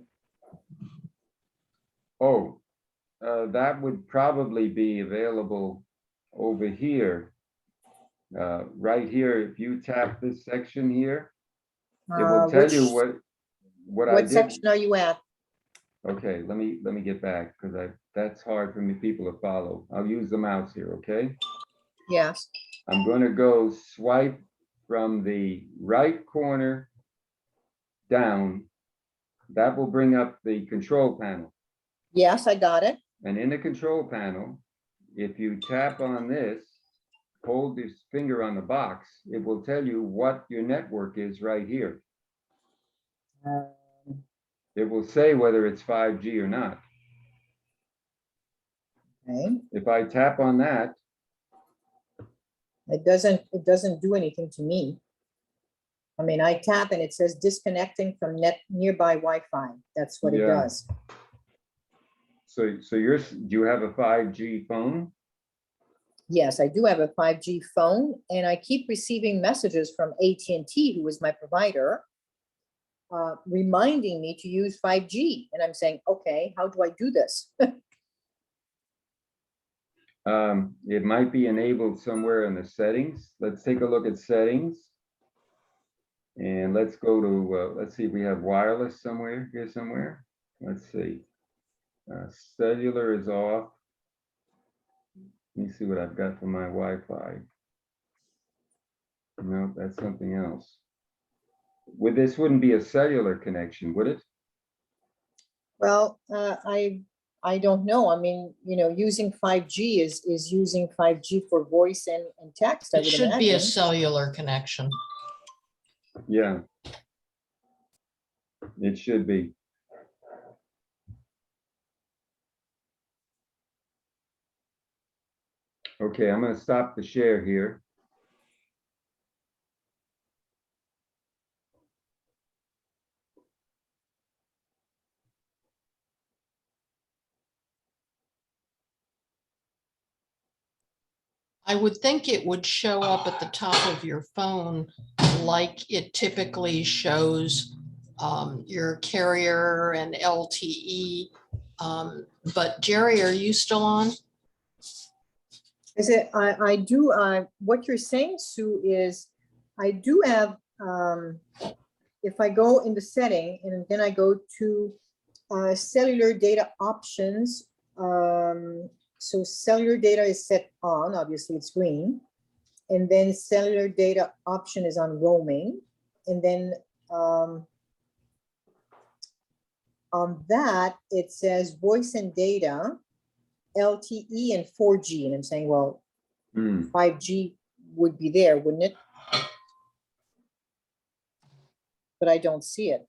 Speaker 1: Oh, that would probably be available over here. Right here, if you tap this section here, it will tell you what I did.
Speaker 5: What section are you at?
Speaker 1: Okay, let me get back, because that's hard for me people to follow. I'll use the mouse here, okay?
Speaker 5: Yes.
Speaker 1: I'm going to go swipe from the right corner down. That will bring up the control panel.
Speaker 5: Yes, I got it.
Speaker 1: And in the control panel, if you tap on this, hold this finger on the box, it will tell you what your network is right here. It will say whether it's 5G or not.
Speaker 5: Okay.
Speaker 1: If I tap on that,
Speaker 5: It doesn't do anything to me. I mean, I tap and it says disconnecting from nearby Wi-Fi. That's what it
Speaker 1: Yeah.
Speaker 5: does.
Speaker 1: so do you have a 5G phone?
Speaker 5: Yes, I do have a 5G phone, and I keep receiving messages from AT&T, who is my provider, reminding me to use 5G. And I'm saying, okay, how do I do this?
Speaker 1: It might be enabled somewhere in the settings. Let's take a look at settings. And let's go to, let's see if we have wireless somewhere here somewhere. Let's see. Cellular is off. Let me see what I've got for my Wi-Fi. No, that's something else. this wouldn't be a cellular connection, would it?
Speaker 5: Well, I don't know. I mean, using 5G is using 5G for voice and text, I
Speaker 4: It
Speaker 5: would
Speaker 4: should be a
Speaker 5: imagine.
Speaker 4: cellular connection.
Speaker 1: Yeah. It should be. Okay, I'm going to stop the share here.
Speaker 4: I would think it would show up at the top of your phone like it typically shows your carrier and LTE. But Jerry, are you still on?
Speaker 5: Is it, I do, what you're saying, Sue, is I do have, if I go in the setting and then I go to cellular data options, so cellular data is set on, obviously it's green. And then cellular data option is on roaming. And then on that, it says voice and data, LTE and 4G. And I'm saying, well, 5G would be there, wouldn't it? But I don't see it.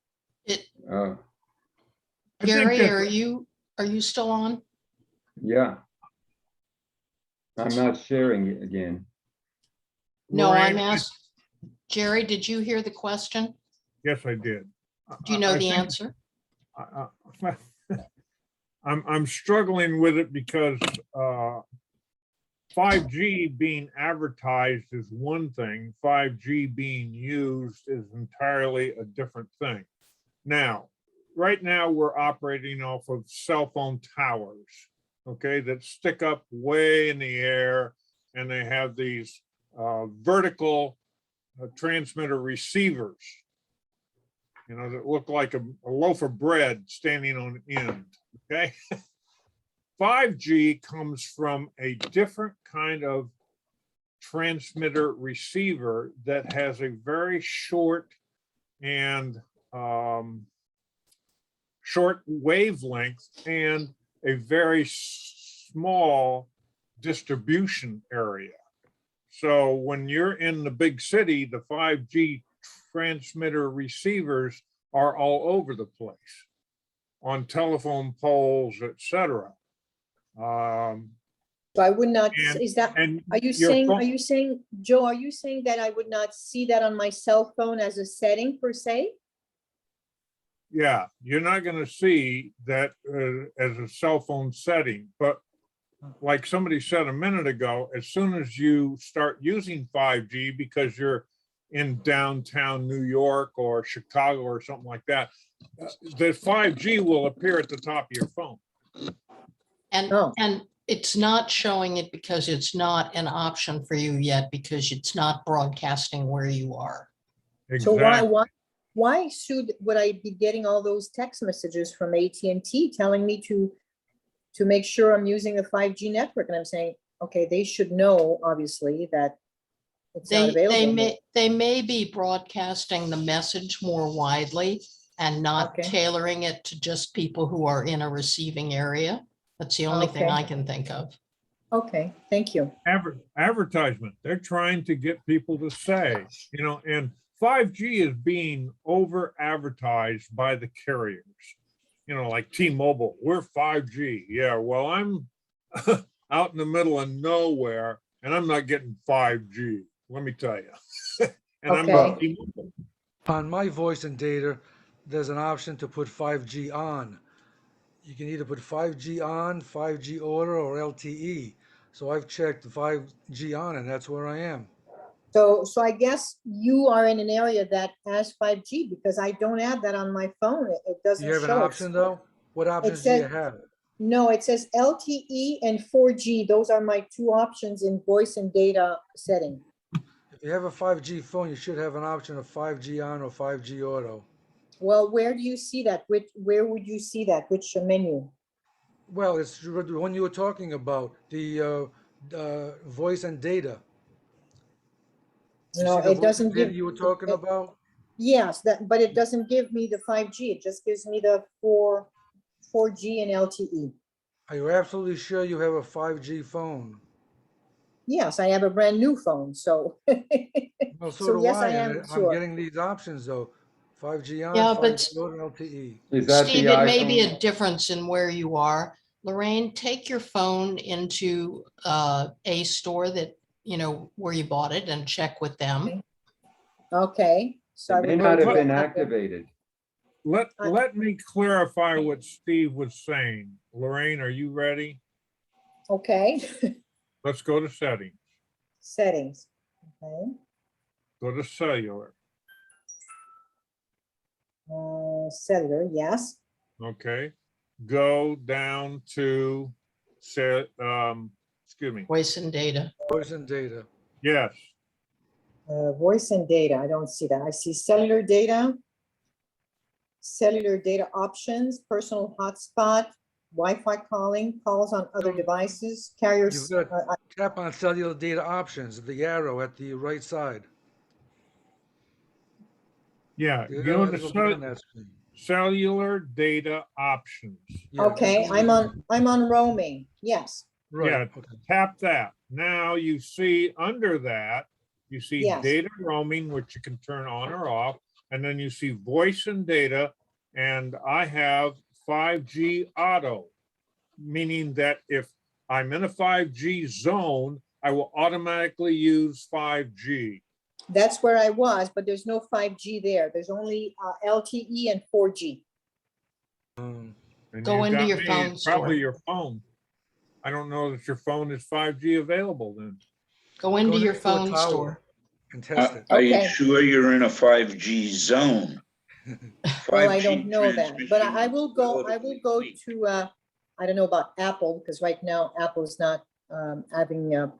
Speaker 1: I think
Speaker 4: Gary,
Speaker 2: that-
Speaker 4: are you still on?
Speaker 1: Yeah. I'm not sharing it again.
Speaker 4: No, I'm
Speaker 2: Lorraine,
Speaker 4: asked, Jerry, did you hear the question?
Speaker 2: Yes, I did.
Speaker 4: Do you know
Speaker 2: I
Speaker 4: the
Speaker 2: think-
Speaker 4: answer?
Speaker 2: I'm struggling with it because 5G being advertised is one thing, 5G being used is entirely a different thing. Now, right now, we're operating off of cell phone towers, okay, that stick up way in the air, and they have these vertical transmitter receivers, that look like a loaf of bread standing on end, okay? 5G comes from a different kind of transmitter receiver that has a very short and short wavelength and a very small distribution area. So when you're in the big city, the 5G transmitter receivers are all over the place on telephone poles, etc.
Speaker 5: So I would not,
Speaker 2: And-
Speaker 5: is that,
Speaker 2: and
Speaker 5: are you
Speaker 2: your phone-
Speaker 5: saying, Joe, are you saying that I would not see that on my cell phone as a setting per se?
Speaker 2: Yeah, you're not going to see that as a cell phone setting, but like somebody said a minute ago, as soon as you start using 5G because you're in downtown New York or Chicago or something like that, the 5G will appear at the top of your phone.
Speaker 5: Oh.
Speaker 4: And it's not showing it because it's not an option for you yet, because it's not broadcasting where you are.
Speaker 5: So
Speaker 2: Exactly.
Speaker 5: why would I be getting all those text messages from AT&T telling me to make sure I'm using the 5G network? And I'm saying, okay, they should know, obviously, that it's not available.
Speaker 4: They may be broadcasting the message more widely and not
Speaker 5: Okay.
Speaker 4: tailoring it to just people who are in a receiving area. That's the only thing
Speaker 5: Okay.
Speaker 4: I can think of.
Speaker 5: Okay, thank you.
Speaker 2: Advertisement, they're trying to get people to say, and 5G is being over advertised by the carriers, like T-Mobile, we're 5G. Yeah, well, I'm out in the middle of nowhere and I'm not getting 5G, let me tell you. And I'm
Speaker 5: Okay.
Speaker 2: not T-Mobile.
Speaker 6: On my voice and data, there's an option to put 5G on. You can either put 5G on, 5G order, or LTE. So I've checked 5G on, and that's where I am.
Speaker 5: So I guess you are in an area that has 5G, because I don't have that on my phone. It
Speaker 6: Do
Speaker 5: doesn't
Speaker 6: you have an
Speaker 5: show.
Speaker 6: option, though? What options do you
Speaker 5: says-
Speaker 6: have?
Speaker 5: No, it says LTE and 4G. Those are my two options in voice and data setting.
Speaker 6: If you have a 5G phone, you should have an option of 5G on or 5G auto.
Speaker 5: Well, where do you see that? Where would you see that? Which menu?
Speaker 6: Well, it's the one you were talking about, the voice and data. You
Speaker 5: No,
Speaker 6: see the
Speaker 5: it
Speaker 6: voice
Speaker 5: doesn't
Speaker 6: and data
Speaker 5: give.
Speaker 6: you were talking about?
Speaker 5: Yes, but it doesn't give me the 5G. It just gives me the 4G and LTE.
Speaker 6: Are you absolutely sure you have a 5G phone?
Speaker 5: Yes, I have a brand new phone, so.
Speaker 6: Well, so
Speaker 5: So
Speaker 6: do
Speaker 5: yes,
Speaker 6: I,
Speaker 5: I am
Speaker 6: and I'm
Speaker 5: sure.
Speaker 6: getting these options though. 5G on,
Speaker 4: Yeah,
Speaker 6: 5G load, and LTE.
Speaker 1: Is that the
Speaker 4: Steve, it may be
Speaker 1: iPhone?
Speaker 4: a difference in where you are. Lorraine, take your phone into a store that, you know, where you bought it and check with them.
Speaker 5: Okay, so I
Speaker 1: It may
Speaker 5: will go
Speaker 1: not have
Speaker 5: to
Speaker 1: been
Speaker 5: Apple.
Speaker 1: activated.
Speaker 2: Let me clarify what Steve was saying. Lorraine, are you ready?
Speaker 5: Okay,
Speaker 2: Let's go to settings,
Speaker 5: settings. Okay,
Speaker 2: go to cellular,
Speaker 5: cellular, yes.
Speaker 2: okay? Go down to, excuse me,
Speaker 4: Voice and data.
Speaker 6: Voice and data.
Speaker 2: yes,
Speaker 5: Voice and data, I don't see that. I see cellular data options, personal hotspot, Wi-Fi calling, calls on other
Speaker 6: No,
Speaker 5: devices,
Speaker 6: You've
Speaker 5: carriers.
Speaker 6: got tap on cellular data options, the arrow at the right side.
Speaker 2: yeah,
Speaker 6: The
Speaker 2: go
Speaker 6: arrow
Speaker 2: to
Speaker 6: will be on that screen.
Speaker 2: cellular data options.
Speaker 6: Yeah,
Speaker 5: Okay, I'm on roaming, yes,
Speaker 6: Right,
Speaker 2: Yeah,
Speaker 6: okay.
Speaker 2: tap that. Now you see under that, you see
Speaker 5: Yes.
Speaker 2: data roaming, which you can turn on or off, and then you see voice and data, and I have 5G auto, meaning that if I'm in a 5G zone, I will automatically use 5G.
Speaker 5: that's where I was, but there's no 5G there. There's only LTE and 4G.
Speaker 2: And
Speaker 4: Go
Speaker 2: you
Speaker 4: into
Speaker 2: got
Speaker 4: your
Speaker 2: me,
Speaker 4: phone
Speaker 2: it's probably
Speaker 4: store.
Speaker 2: your phone. I don't know that your phone is 5G available then.
Speaker 4: Go into
Speaker 6: Go
Speaker 4: your
Speaker 6: next to a
Speaker 4: phone
Speaker 6: tower
Speaker 4: store.
Speaker 6: and test it.
Speaker 7: Are you
Speaker 5: Okay.
Speaker 7: sure you're in a 5G zone?
Speaker 5: Well, I
Speaker 7: 5G
Speaker 5: don't know that, but I
Speaker 7: transmission
Speaker 5: will
Speaker 7: is
Speaker 5: go
Speaker 7: relatively weak.
Speaker 5: to, I don't know about Apple, because right now Apple's not having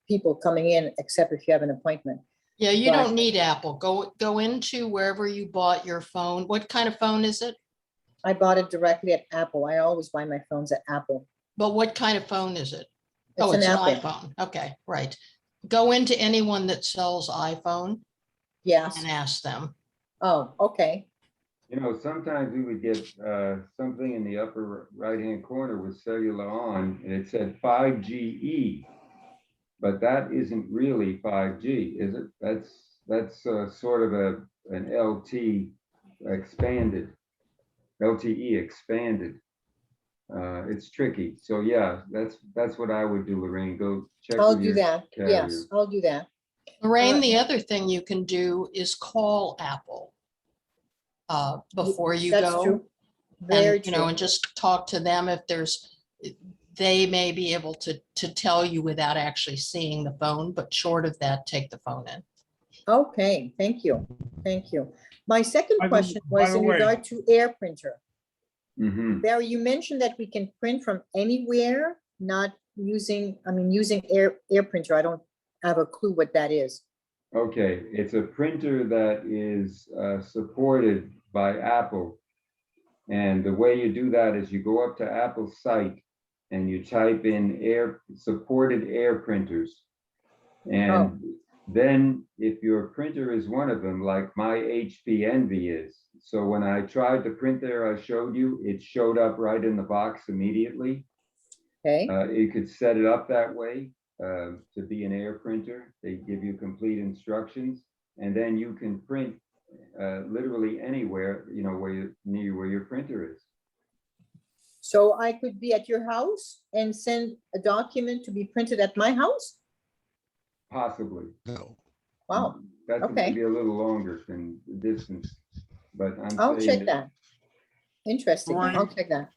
Speaker 5: people coming in except if you have an appointment.
Speaker 4: Yeah, you
Speaker 5: But-
Speaker 4: don't need Apple. Go into wherever you bought your phone. What kind of phone is it?
Speaker 5: I bought it directly at Apple. I always buy my phones at Apple.
Speaker 4: But what kind of phone is it? Oh,
Speaker 5: It's
Speaker 4: it's
Speaker 5: an
Speaker 4: an
Speaker 5: Apple.
Speaker 4: iPhone. Okay, right. Go into anyone that sells iPhone
Speaker 5: Yes.
Speaker 4: and ask them.
Speaker 5: Oh, okay.
Speaker 1: You know, sometimes we would get something in the upper right-hand corner with cellular on, and it said 5GE. But that isn't really 5G, is it? That's sort of an LTE expanded. It's tricky. So yeah, that's what I would do, Lorraine. Go check
Speaker 5: I'll
Speaker 1: with
Speaker 5: do
Speaker 1: your
Speaker 5: that.
Speaker 1: carrier.
Speaker 5: Yes, I'll do that.
Speaker 4: Lorraine, the other thing you can do is call Apple before you
Speaker 5: That's
Speaker 4: go.
Speaker 5: true. Very
Speaker 4: And, you know,
Speaker 5: true.
Speaker 4: and just talk to them if they may be able to tell you without actually seeing the phone, but short of that, take the phone in.
Speaker 5: Okay, thank you. Thank you. My second
Speaker 2: By the-
Speaker 5: question
Speaker 2: by
Speaker 5: was
Speaker 2: the
Speaker 5: in
Speaker 2: way-
Speaker 5: regard to air printer.
Speaker 1: Mhm.
Speaker 5: Barry, you mentioned that we can print from anywhere, not using, using air printer. I don't have a clue what that is.
Speaker 1: Okay, it's a printer that is supported by Apple. And the way you do that is you go up to Apple's site and you type in supported air printers. And then if your printer is one of them, like my HP Envy is, so when I tried to print there, I showed you, it showed up right in the box immediately.
Speaker 5: Okay,
Speaker 1: You could set it up that way to be an air printer. They give you complete instructions, and then you can print literally anywhere, you know, near where your printer is.
Speaker 5: so I could be at your house and send a document to be printed at my house?
Speaker 1: Possibly.
Speaker 5: Wow,
Speaker 1: That's
Speaker 5: okay.
Speaker 1: maybe a little longer than the distance, but I'm
Speaker 5: I'll
Speaker 1: saying
Speaker 5: check that. Interesting. I'll
Speaker 2: Lorraine.
Speaker 5: check that.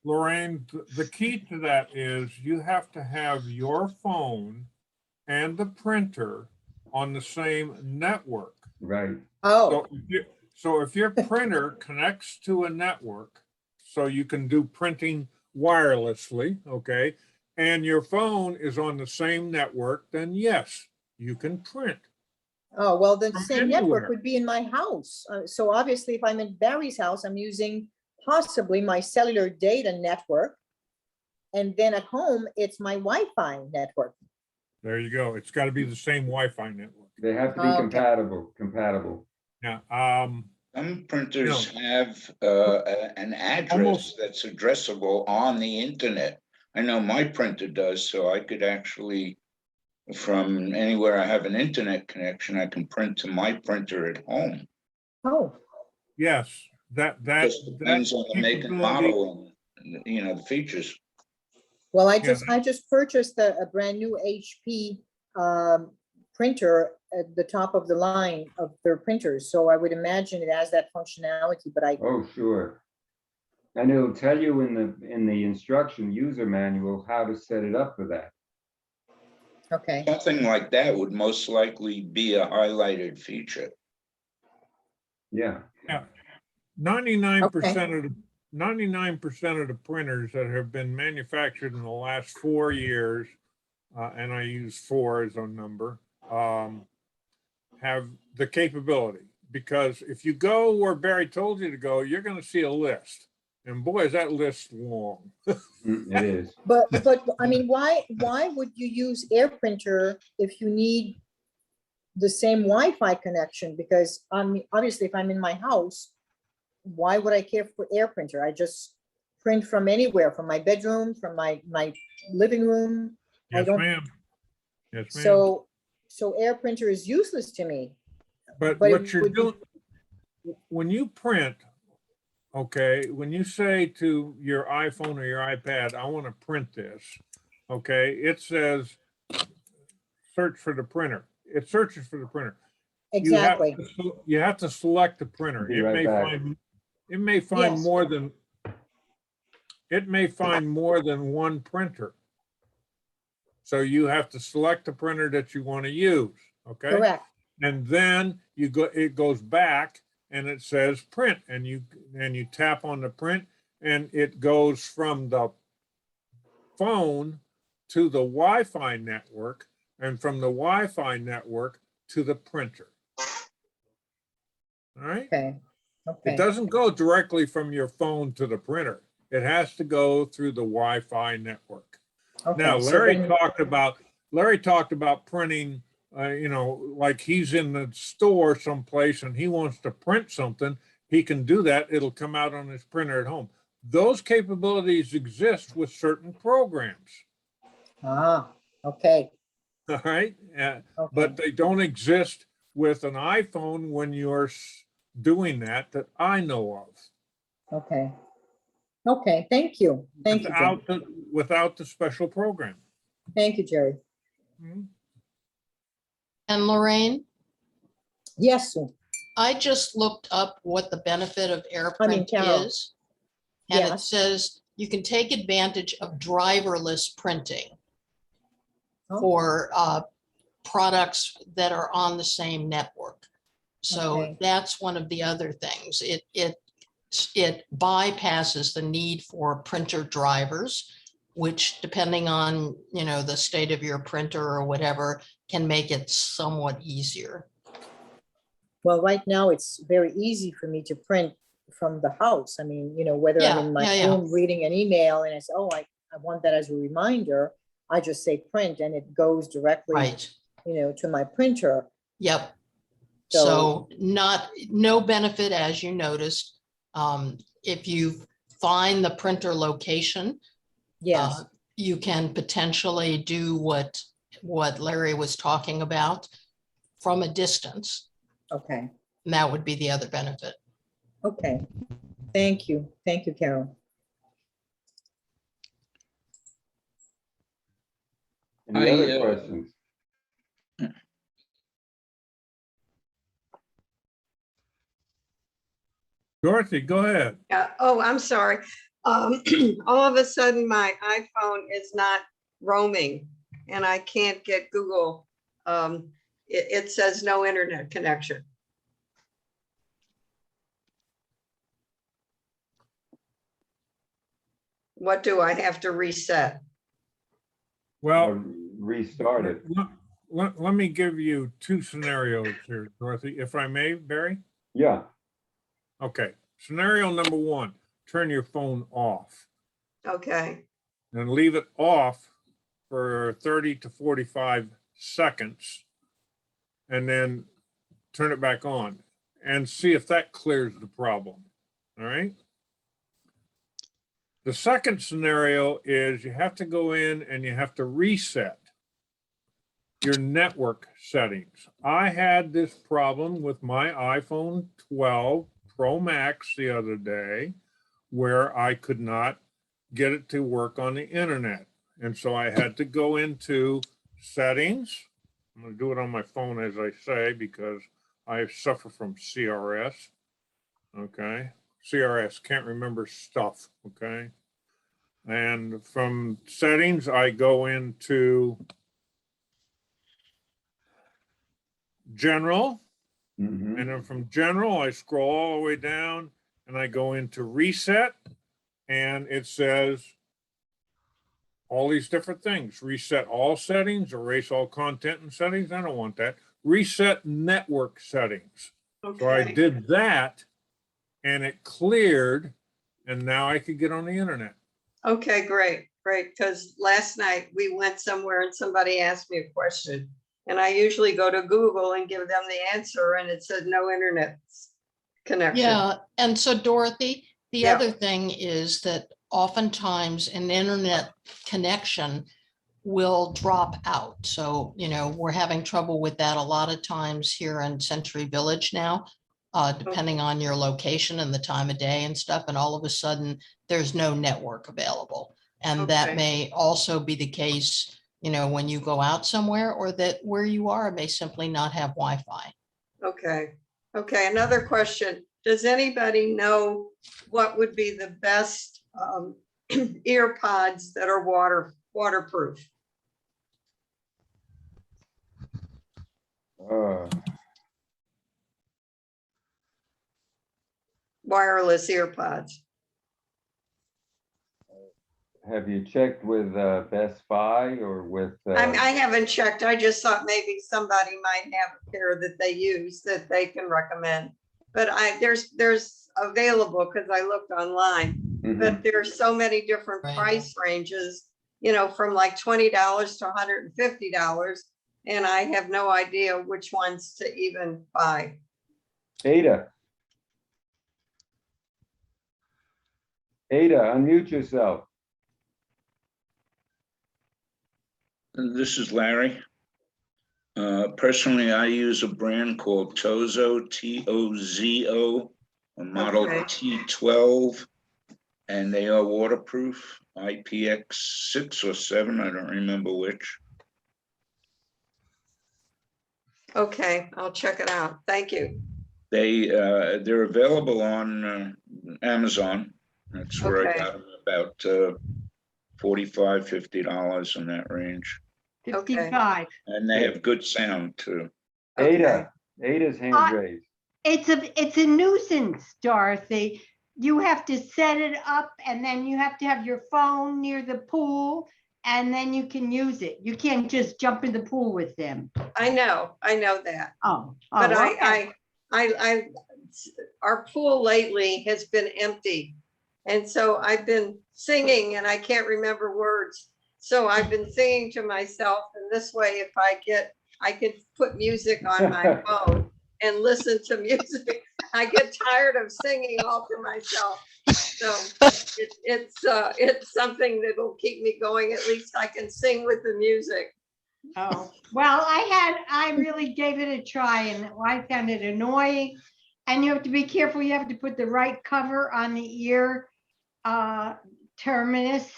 Speaker 2: Lorraine, the key to that is you have to have your phone and the printer on the same network.
Speaker 1: Right.
Speaker 5: Oh,
Speaker 2: So if your printer connects to a network, so you can do printing wirelessly, okay, and your phone is on the same network, then yes, you can print.
Speaker 5: oh, well, the
Speaker 2: From
Speaker 5: same network
Speaker 2: anywhere.
Speaker 5: would be in my house. So obviously, if I'm in Barry's house, I'm using possibly my cellular data network. And then at home, it's my Wi-Fi network.
Speaker 2: There you go. It's got to be the same Wi-Fi network.
Speaker 1: They have to be
Speaker 5: Okay.
Speaker 1: compatible.
Speaker 2: Yeah,
Speaker 7: Some printers have an address
Speaker 2: Almost-
Speaker 7: that's addressable on the internet. I know my printer does, so I could actually, from anywhere I have an internet connection, I can print to my printer at home.
Speaker 5: Oh,
Speaker 2: yes, that
Speaker 7: Just depends on the make and
Speaker 2: capability-
Speaker 7: model and, you know, the features.
Speaker 5: well, I
Speaker 2: Yeah.
Speaker 5: just purchased a brand new HP printer at the top of the line of their printers. So I would imagine it has that functionality, but I,
Speaker 1: Oh, sure. And it'll tell you in the instruction user manual how to set it up for that.
Speaker 5: okay,
Speaker 7: Something like that would most likely be a highlighted feature.
Speaker 1: Yeah.
Speaker 2: 99% of the 99% of the printers that have been manufactured in the last 4 years, and I use 4 as a number, have the capability. Because if you go where Barry told you to go, you're going to see a list, and boy, is that list long.
Speaker 1: It is.
Speaker 5: but I mean, why would you use Air Printer if you need the same Wi-Fi connection? Because obviously, if I'm in my house, why would I care for Air Printer? I just print from anywhere, from my bedroom, from my living room. I
Speaker 2: Yes,
Speaker 5: don't-
Speaker 2: ma'am. Yes, ma'am.
Speaker 5: So Air Printer is useless to me.
Speaker 2: But
Speaker 5: but it
Speaker 2: what you're
Speaker 5: would be-
Speaker 2: doing, when you print, okay, when you say to your iPhone or your iPad, I want to print this, okay, it says, search for the printer. It searches for the printer.
Speaker 5: Exactly.
Speaker 2: You have to select the printer.
Speaker 1: Be
Speaker 2: It
Speaker 1: right
Speaker 2: may
Speaker 1: back.
Speaker 2: find, it may find
Speaker 5: Yes.
Speaker 2: more than, it may find more than one printer. So you have to select the printer that you want to use, okay?
Speaker 5: Correct.
Speaker 2: And then it goes back and it says print, and you tap on the print, and it goes from the phone to the Wi-Fi network, and from the Wi-Fi network to the printer. All right?
Speaker 5: Okay.
Speaker 2: It
Speaker 5: Okay.
Speaker 2: doesn't go directly from your phone to the printer. It has to go through the Wi-Fi network.
Speaker 5: Okay.
Speaker 2: Now,
Speaker 5: So
Speaker 2: Larry
Speaker 5: then-
Speaker 2: talked about printing, you know, like he's in the store someplace and he wants to print something, he can do that. It'll come out on his printer at home. Those capabilities exist with certain programs,
Speaker 5: Okay.
Speaker 2: all right?
Speaker 5: Okay.
Speaker 2: But they don't exist with an iPhone when you're doing that I know of.
Speaker 5: Okay. Okay. Thank you. Thank you, Jerry.
Speaker 2: Without the special program.
Speaker 5: Thank you, Jerry.
Speaker 2: Mhm.
Speaker 4: And Lorraine,
Speaker 5: Yes, Sue.
Speaker 4: I just looked up what the benefit of AirPrint
Speaker 5: Carol.
Speaker 4: is. And it
Speaker 5: Yes.
Speaker 4: says you can take advantage of driverless printing
Speaker 5: Oh.
Speaker 4: for products that are on the same network. So
Speaker 5: Okay.
Speaker 4: that's one of the other things. It bypasses the need for printer drivers, which depending on, you know, the state of your printer or whatever, can make it somewhat easier.
Speaker 5: Well, right now it's very easy for me to print from the house. I mean, you know, whether I'm in my
Speaker 4: Yeah.
Speaker 5: room reading an email and I say, oh, I want that as a reminder, I just say print and it goes directly,
Speaker 4: Right.
Speaker 5: you know, to my printer.
Speaker 4: Yep.
Speaker 5: So-
Speaker 4: So no benefit, as you noticed. If you find the printer location,
Speaker 5: Yes.
Speaker 4: you can potentially do what Larry was talking about from a distance.
Speaker 5: Okay.
Speaker 4: And that would be the other benefit.
Speaker 5: Okay. Thank you. Thank you, Carol.
Speaker 1: Any
Speaker 7: I,
Speaker 1: other questions?
Speaker 2: Dorothy, go ahead.
Speaker 8: Oh, I'm sorry. All of a sudden, my iPhone is not roaming and I can't get Google. It says no internet connection. What do I have to reset?
Speaker 2: Well,
Speaker 1: Or restart it.
Speaker 2: let me give you two scenarios here, Dorothy, if I may, Barry.
Speaker 1: Yeah.
Speaker 2: Okay, scenario number one, turn your phone off
Speaker 8: Okay,
Speaker 2: and leave it off for 30 to 45 seconds. and then turn it back on and see if that clears the problem. All right. The second scenario is you have to go in and you have to reset your network settings. I had this problem with my iPhone 12 Pro Max the other day where I could not get it to work on the internet. And so I had to go into settings. I'm going to do it on my phone, as I say, because I suffer from CRS. Okay. CRS, can't remember stuff. Okay. And from settings, I go into general.
Speaker 1: Mhm.
Speaker 2: And then from general, I scroll all the way down and I go into reset. And it says all these different things. Reset all settings, erase all content and settings. I don't want that. Reset network settings. So I
Speaker 8: Okay.
Speaker 2: did that and it cleared. And now I could get on the internet.
Speaker 8: Okay, great, great. Because last night we went somewhere and somebody asked me a question. And I usually go to Google and give them the answer and it said no internet connection.
Speaker 4: Yeah, and so Dorothy, the
Speaker 8: Yeah.
Speaker 4: other thing is that oftentimes an internet connection will drop out. So, we're having trouble with that a lot of times here in Century Village now, depending on your location and the time of day and stuff. And all of a sudden, there's no network available. And that
Speaker 8: Okay.
Speaker 4: may also be the case, when you go out somewhere, or that where you are may simply not have Wi-Fi.
Speaker 8: Okay, okay, another question. Does anybody know what would be the best ear pods that are waterproof? Wireless ear pods.
Speaker 1: Have you checked with Best Buy or with?
Speaker 8: I haven't checked. I just thought maybe somebody might have a pair that they use that they can recommend. But there's available because I looked online,
Speaker 1: Mhm.
Speaker 8: but there's so many different
Speaker 4: Right.
Speaker 8: price ranges, from like $20 to $150. And I have no idea which ones to even buy.
Speaker 1: Ada, unmute yourself.
Speaker 7: This is Larry. Personally, I use a brand called Tozo, Tozo, a model
Speaker 8: Okay.
Speaker 7: T12, and they are waterproof, IPX6 or 7, I don't remember which.
Speaker 8: Okay, I'll check it out. Thank you.
Speaker 7: They're available on Amazon. That's where I
Speaker 8: Okay.
Speaker 7: got them, about $45, $50 in that range.
Speaker 8: Okay.
Speaker 9: 55.
Speaker 7: And they have good sound too.
Speaker 1: Ada's hand
Speaker 9: Uh,
Speaker 1: raised.
Speaker 9: It's a nuisance, Dorothy. You have to set it up and then you have to have your phone near the pool and then you can use it. You can't just jump in the pool with them.
Speaker 8: I know that.
Speaker 9: Oh,
Speaker 8: But
Speaker 9: okay.
Speaker 8: our pool lately has been empty. And so I've been singing and I can't remember words. So I've been singing to myself, and this way, if I can put music on my phone and listen to music. I get tired of singing all to myself. So it's something that will keep me going. At least I can sing with the music.
Speaker 9: Oh, well, I really gave it a try and I found it annoying. And you have to be careful. You have to put the right cover on the ear terminus.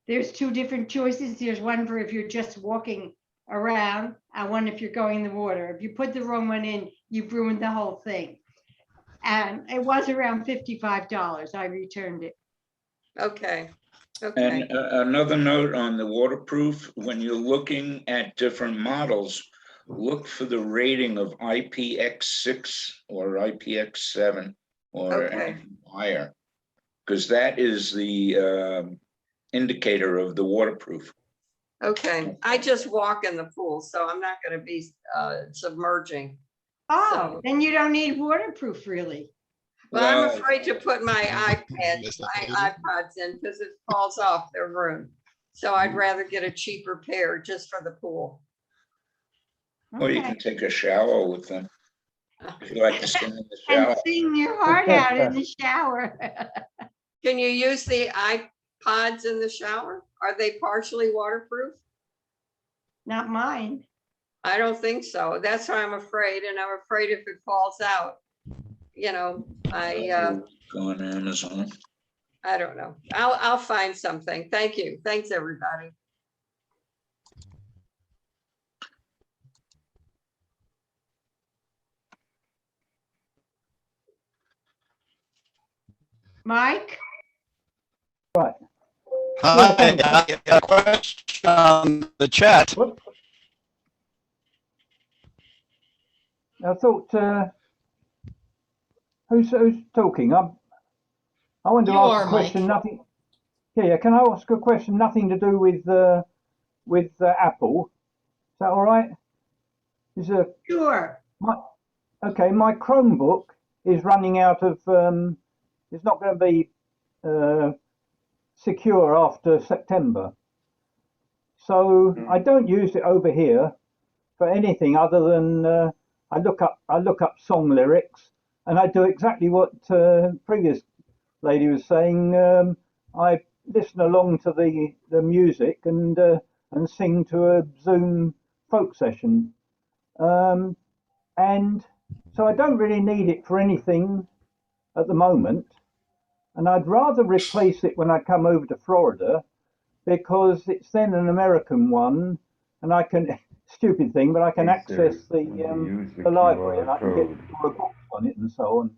Speaker 9: There's two different choices. There's one for if you're just walking around and one if you're going in the water. If you put the wrong one in, you've ruined the whole thing. And it was around $55. I returned it.
Speaker 8: Okay.
Speaker 7: And
Speaker 8: Okay.
Speaker 7: another note on the waterproof, when you're looking at different models, look for the rating of IPX6 or IPX7 or
Speaker 8: Okay.
Speaker 7: higher, because that is the indicator of the waterproof.
Speaker 8: Okay. I just walk in the pool, so I'm not going to be submerging.
Speaker 9: Oh,
Speaker 8: So-
Speaker 9: then you don't need waterproof really.
Speaker 8: But I'm
Speaker 7: Well,
Speaker 8: afraid to put my iPods in because it falls off their room. So I'd rather get a cheaper pair just for the pool.
Speaker 7: Or you
Speaker 9: Okay.
Speaker 7: can take a shower with them. If you like to sing in the
Speaker 9: And
Speaker 7: shower.
Speaker 9: sing your heart out in the shower.
Speaker 8: Can you use the iPods in the shower? Are they partially waterproof?
Speaker 9: Not mine.
Speaker 8: I don't think so. That's why I'm afraid, and I'm afraid if it falls out, you know,
Speaker 7: Go on Amazon.
Speaker 8: I don't know. I'll find something. Thank you. Thanks, everybody.
Speaker 9: Mike?
Speaker 10: Right.
Speaker 11: Hi,
Speaker 10: thanks.
Speaker 11: I got a question on the chat.
Speaker 10: Whoops. I thought, who's talking? I want to
Speaker 4: You
Speaker 10: ask
Speaker 4: are,
Speaker 10: a question.
Speaker 4: Mike.
Speaker 10: Nothing. Yeah. Can I ask a question? Nothing to do with Apple. Is that all right? Is a
Speaker 9: Sure.
Speaker 10: okay? My Chromebook is running out of. It's not going to be secure after September. So I don't use it over here for anything other than I look up song lyrics, and I do exactly what previous lady was saying. I listen along to the music and sing to a Zoom folk session, and so I don't really need it for anything at the moment. And I'd rather replace it when I come over to Florida, because it's then an American one, and I can stupid thing, but I can access the library and I can get more books on it and so on.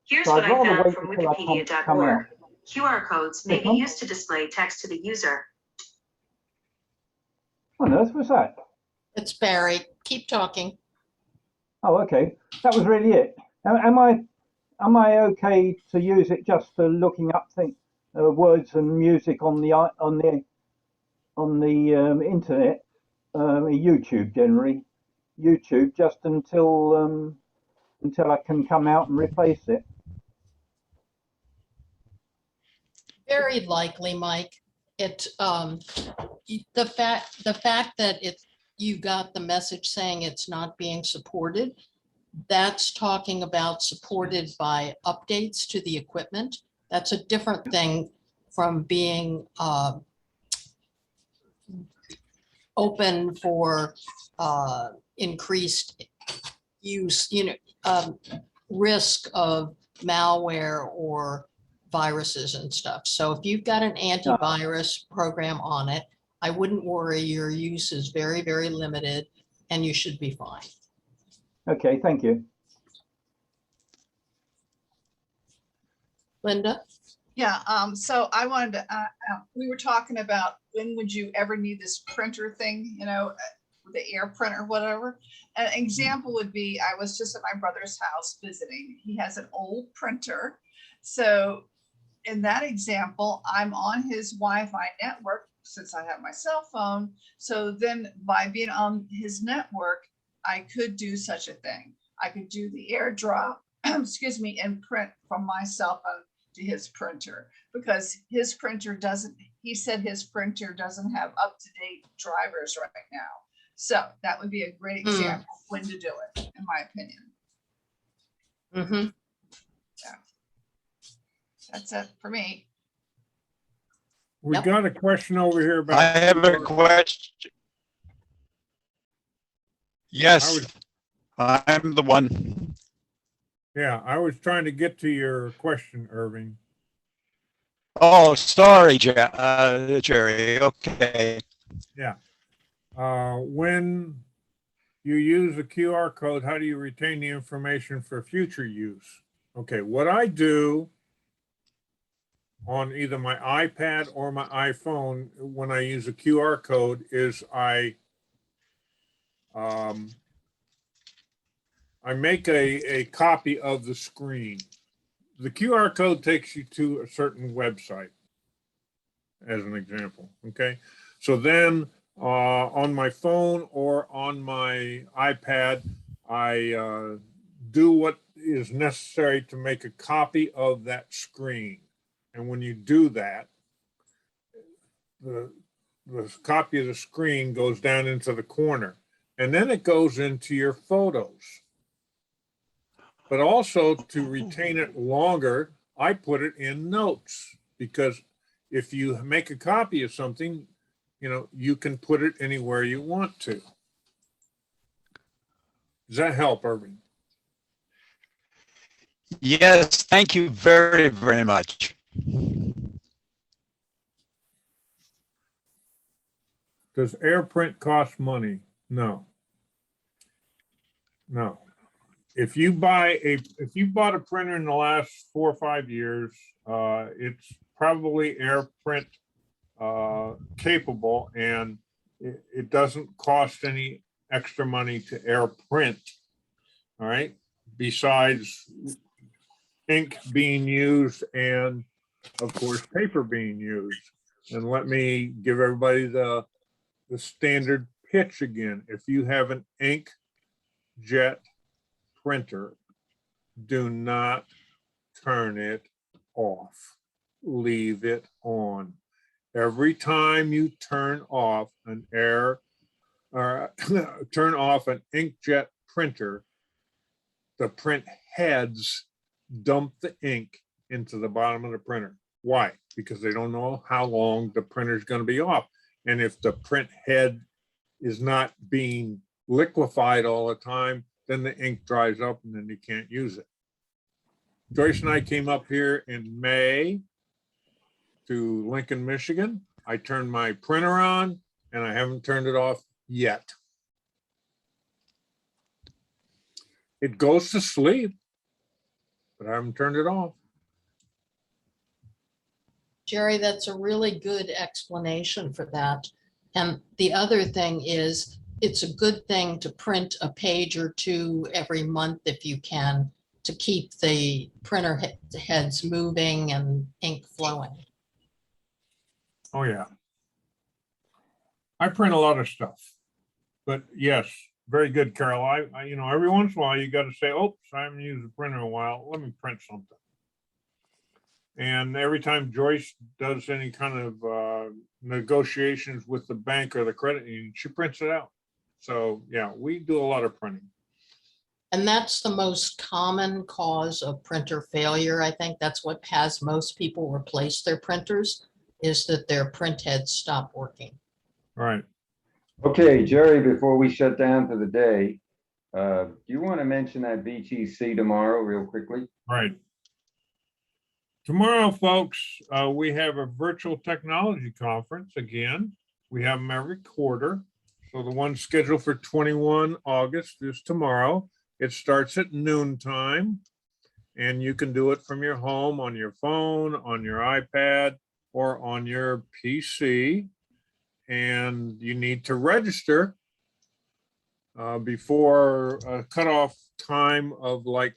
Speaker 12: Here's
Speaker 10: So
Speaker 12: what
Speaker 10: I'd
Speaker 12: I
Speaker 10: rather
Speaker 12: found
Speaker 10: wait
Speaker 12: from
Speaker 10: until I come out.
Speaker 12: wikipedia.org. QR codes may be used to display text to the user.
Speaker 10: What on earth was that?
Speaker 4: It's Barry. Keep talking.
Speaker 10: Oh, okay. That was really it. Am I okay to use it just for looking up words and music on the internet, YouTube generally, YouTube, just until I can come out and replace it?
Speaker 4: Very likely, Mike. It the fact that you got the message saying it's not being supported, that's talking about supported by updates to the equipment. That's a different thing from being open for increased use, risk of malware or viruses and stuff. So if you've got an antivirus program on it, I wouldn't worry. Your use is very, very limited and you should be fine.
Speaker 10: Okay, thank you.
Speaker 4: Linda?
Speaker 13: Yeah, so I wanted to, we were talking about when would you ever need this printer thing, the air printer, whatever. An example would be, I was just at my brother's house visiting. He has an old printer. So in that example, I'm on his Wi-Fi network since I have my cell phone. So then by being on his network, I could do such a thing. I could do the airdrop, excuse me, and print from my cell phone to his printer, because his printer doesn't, he said his printer doesn't have up-to-date drivers right now. So that would be a great example of when to do it, in my opinion.
Speaker 4: Mm-hmm.
Speaker 13: Yeah. That's it for me.
Speaker 2: We got a question over here about.
Speaker 11: I have a question. Yes, I'm the one.
Speaker 2: Yeah, I was trying to get to your question, Irving.
Speaker 11: Oh, sorry, Jerry. Okay.
Speaker 2: Yeah. When you use a QR code, how do you retain the information for future use? Okay, what I do on either my iPad or my iPhone when I use a QR code is I make a copy of the screen. The QR code takes you to a certain website, as an example, okay? So then on my phone or on my iPad, I do what is necessary to make a copy of that screen. And when you do that, the copy of the screen goes down into the corner. and then it goes into your photos. But also to retain it longer, I put it in notes, because if you make a copy of something, you know, you can put it anywhere you want to. Does that help, Irving?
Speaker 11: Yes, thank you very, very much.
Speaker 2: Does AirPrint cost money? No. No. If you bought a printer in the last 4 or 5 years, it's probably AirPrint capable, and it doesn't cost any extra money to AirPrint. All right. Besides ink being used and of course paper being used. And let me give everybody the standard pitch again. If you have an inkjet printer, do not turn it off. Leave it on. Every time you turn off an turn off an inkjet printer, the print heads dump the ink into the bottom of the printer. Why? Because they don't know how long the printer is going to be off. And if the print head is not being liquefied all the time, then the ink dries up and then you can't use it. Joyce and I came up here in May to Lincoln, Michigan. I turned my printer on and I haven't turned it off yet. It goes to sleep, but I haven't turned it off.
Speaker 4: Jerry, that's a really good explanation for that. And the other thing is, it's a good thing to print a page or two every month if you can, to keep the printer heads moving and ink flowing.
Speaker 2: Oh, yeah. I print a lot of stuff, but yes, very good, Carol. I you know, every once in a while you got to say, oops, I haven't used a printer in a while. Let me print something. And every time Joyce does any kind of negotiations with the bank or the credit union, she prints it out. So yeah, we do a lot of printing.
Speaker 4: And that's the most common cause of printer failure. I think that's what has most people replace their printers, is that their print heads stop working.
Speaker 2: Right.
Speaker 1: Okay, Jerry, before we shut down for the day, do you want to mention that VTC tomorrow real quickly?
Speaker 2: Right. Tomorrow, folks, we have a virtual technology conference again. We have them every quarter. So the one scheduled for 21 August is tomorrow. It starts at noontime, and you can do it from your home, on your phone, on your iPad, or on your PC. And you need to register before a cutoff time of like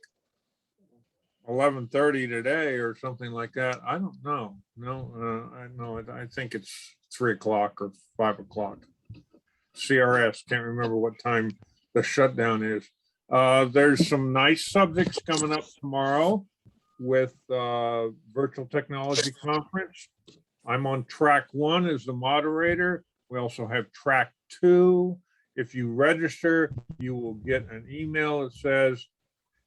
Speaker 2: 11:30 today or something like that. I don't know. No, I know. I think it's 3 o'clock or 5 o'clock. CRS, can't remember what time the shutdown is. There's some nice subjects coming up tomorrow with virtual technology conference. I'm on track 1 as the moderator. We also have track 2. If you register, you will get an email that says,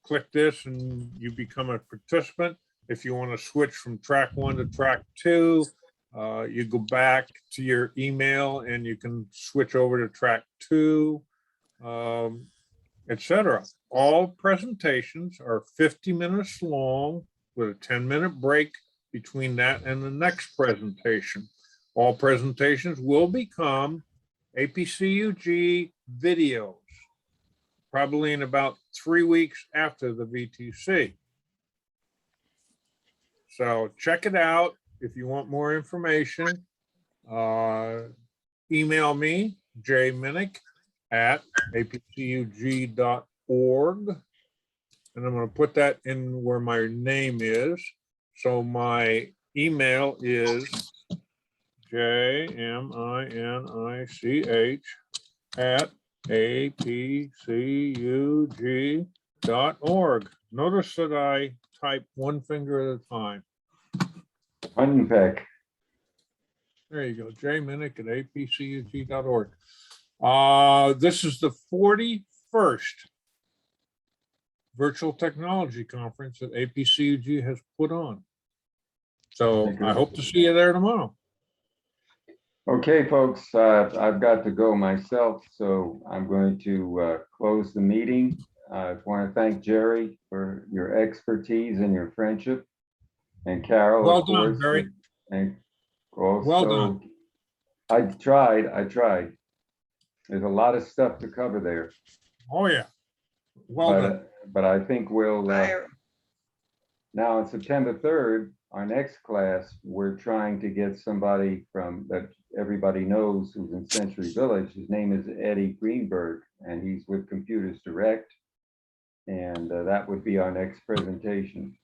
Speaker 2: click this and you become a participant. If you want to switch from track 1 to track 2, you go back to your email and you can switch over to track 2, etc. All presentations are 50 minutes long with a 10-minute break between that and the next presentation. All presentations will become APCUG videos, probably in about 3 weeks after the VTC. So check it out. If you want more information, email me, jminnick@apcug.org. And I'm going to put that in where my name is. So my email is jminnick@apcug.org. Notice that I type one finger at a time.
Speaker 1: Unpack.
Speaker 2: There you go, jminnick@apcug.org. This is the 41st Virtual Technology Conference that APCUG has put on. So I hope to see you there tomorrow.
Speaker 1: Okay, folks, I've got to go myself, so I'm going to close the meeting. I want to thank Jerry for your expertise and your friendship, and Carol,
Speaker 2: Well
Speaker 1: of
Speaker 2: done,
Speaker 1: course.
Speaker 2: Barry.
Speaker 1: And
Speaker 2: Well
Speaker 1: also,
Speaker 2: done.
Speaker 1: I tried. There's a lot of stuff to cover there.
Speaker 2: Oh, yeah. Well done.
Speaker 1: But I think we'll,
Speaker 8: Bye.
Speaker 1: now on September 3rd, our next class, we're trying to get somebody from that everybody knows who's in Century Village. His name is Eddie Greenberg, and he's with Computers Direct. And that would be our next presentation.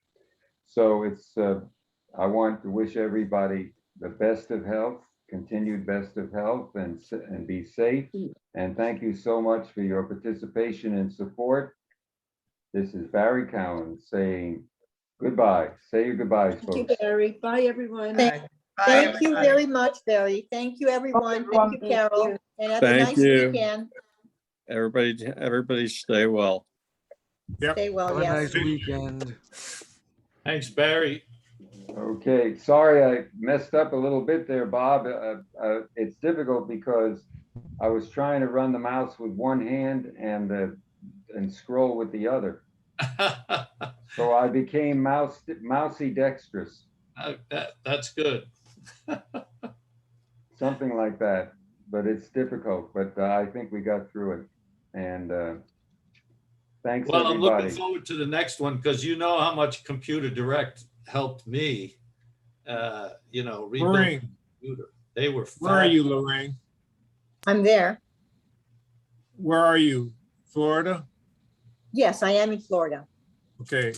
Speaker 1: So it's, I want to wish everybody the best of health, continued best of health, and be safe. And thank you so much for your participation and support. This is Barry Cowen saying goodbye. Say your goodbyes,
Speaker 5: Thank you,
Speaker 1: folks.
Speaker 5: Barry. Bye, everyone.
Speaker 8: Bye.
Speaker 5: Thank you very much, Barry. Thank you, everyone. Thank you, Carol. And have a
Speaker 3: Thank
Speaker 5: nice
Speaker 3: you.
Speaker 5: weekend.
Speaker 3: Everybody stay well.
Speaker 2: Yep.
Speaker 5: Stay well,
Speaker 6: Have a
Speaker 5: yes.
Speaker 6: nice weekend.
Speaker 14: Thanks, Barry.
Speaker 1: Okay, sorry I messed up a little bit there, Bob. It's difficult because I was trying to run the mouse with one hand and scroll with the other. So I became mousy dexterous,
Speaker 14: That's good.
Speaker 1: something like that. But it's difficult, but I think we got through it. And thanks,
Speaker 14: Well, I'm looking
Speaker 1: everybody.
Speaker 14: forward to the next one because you know how much Computer Direct helped me, rebuild the
Speaker 2: Lorraine,
Speaker 14: computer. They were
Speaker 2: where are you,
Speaker 14: fabulous.
Speaker 2: Lorraine?
Speaker 5: I'm there.
Speaker 2: Where are you? Florida?
Speaker 5: Yes, I am in Florida.
Speaker 2: Okay,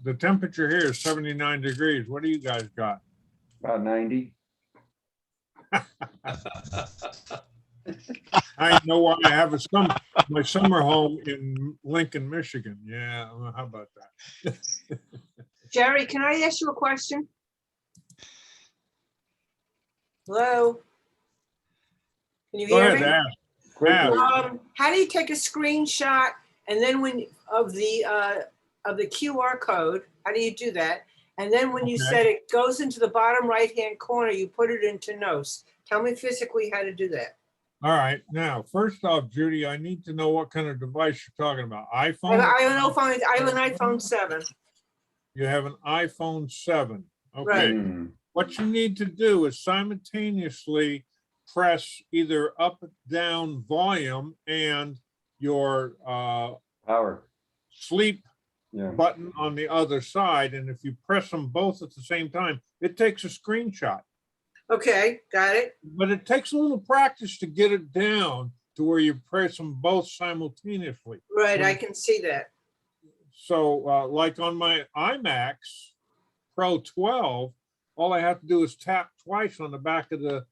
Speaker 2: the temperature here is 79 degrees. What do you guys got?
Speaker 1: About 90.
Speaker 2: I know why I have my summer home in Lincoln, Michigan. Yeah, well, how about that?
Speaker 15: Jerry, can I ask you a question? Hello? Can you
Speaker 2: Go
Speaker 15: hear
Speaker 2: ahead,
Speaker 15: me?
Speaker 2: ask.
Speaker 1: Quickly.
Speaker 15: How do you take a screenshot and then of the QR code? How do you do that? And then when you
Speaker 2: Okay.
Speaker 15: said it goes into the bottom right-hand corner, you put it into notes. Tell me physically how to do that.
Speaker 2: All right, now, first off, Judy, I need to know what kind of device you're talking about.
Speaker 15: I
Speaker 2: iPhone?
Speaker 15: have an iPhone 7.
Speaker 2: You have an iPhone 7. Okay.
Speaker 15: Right.
Speaker 2: What you need to do is simultaneously press either up, down volume and your
Speaker 1: Power.
Speaker 2: sleep
Speaker 1: Yeah.
Speaker 2: button on the other side. And if you press them both at the same time, it takes a screenshot.
Speaker 15: Okay, got it.
Speaker 2: But it takes a little practice to get it down to where you press them both simultaneously.
Speaker 15: Right, I can see that.
Speaker 2: So like on my iMacs Pro 12, all I have to do is tap twice on the back of the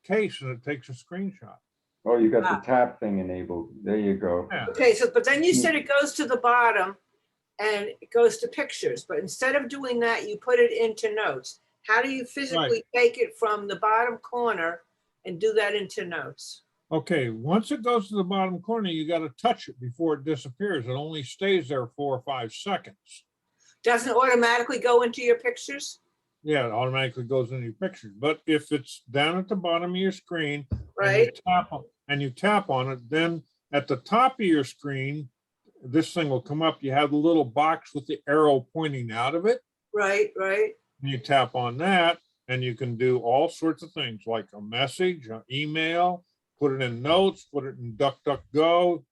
Speaker 2: case and it takes a screenshot.
Speaker 1: Oh, you got the tap thing enabled. There you go.
Speaker 2: Yeah.
Speaker 15: Okay, but then you said it goes to the bottom and it goes to pictures, but instead of doing that, you put it into notes. How do you physically take it from the bottom corner and do that into notes?
Speaker 2: Okay, once it goes to the bottom corner, you got to touch it before it disappears. It only stays there 4 or 5 seconds.
Speaker 15: Doesn't it automatically go into your pictures?
Speaker 2: Yeah, it automatically goes into your pictures. But if it's down at the bottom of your screen
Speaker 15: Right.
Speaker 2: and you tap on it, then at the top of your screen, this thing will come up. You have a little box with the arrow pointing out of it.
Speaker 15: Right, right.
Speaker 2: And you tap on that and you can do all sorts of things like a message, an email, put it in notes, put it in DuckDuckGo.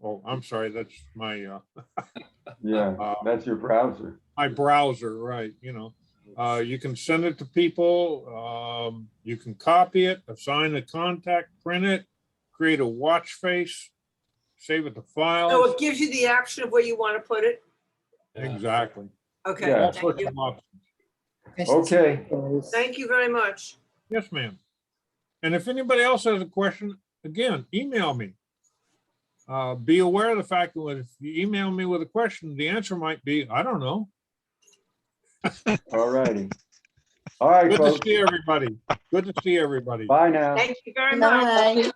Speaker 2: Oh, I'm sorry, that's my
Speaker 1: Yeah, that's your browser.
Speaker 2: my browser, right? You can send it to people. You can copy it, assign a contact, print it, create a watch face, save it to files.
Speaker 15: So it gives you the option of where you want to put it?
Speaker 2: Exactly.
Speaker 15: Okay,
Speaker 1: Yeah.
Speaker 2: All
Speaker 15: thank
Speaker 2: sorts
Speaker 15: you.
Speaker 2: of options.
Speaker 1: Okay.
Speaker 15: Thank you very much.
Speaker 2: Yes, ma'am. And if anybody else has a question, again, email me. Be aware of the fact that if you email me with a question, the answer might be, I don't know.
Speaker 1: All righty. All right,
Speaker 2: Good
Speaker 1: folks.
Speaker 2: to see everybody. Good to see everybody.
Speaker 1: Bye now.
Speaker 15: Thank you very much.
Speaker 5: Bye.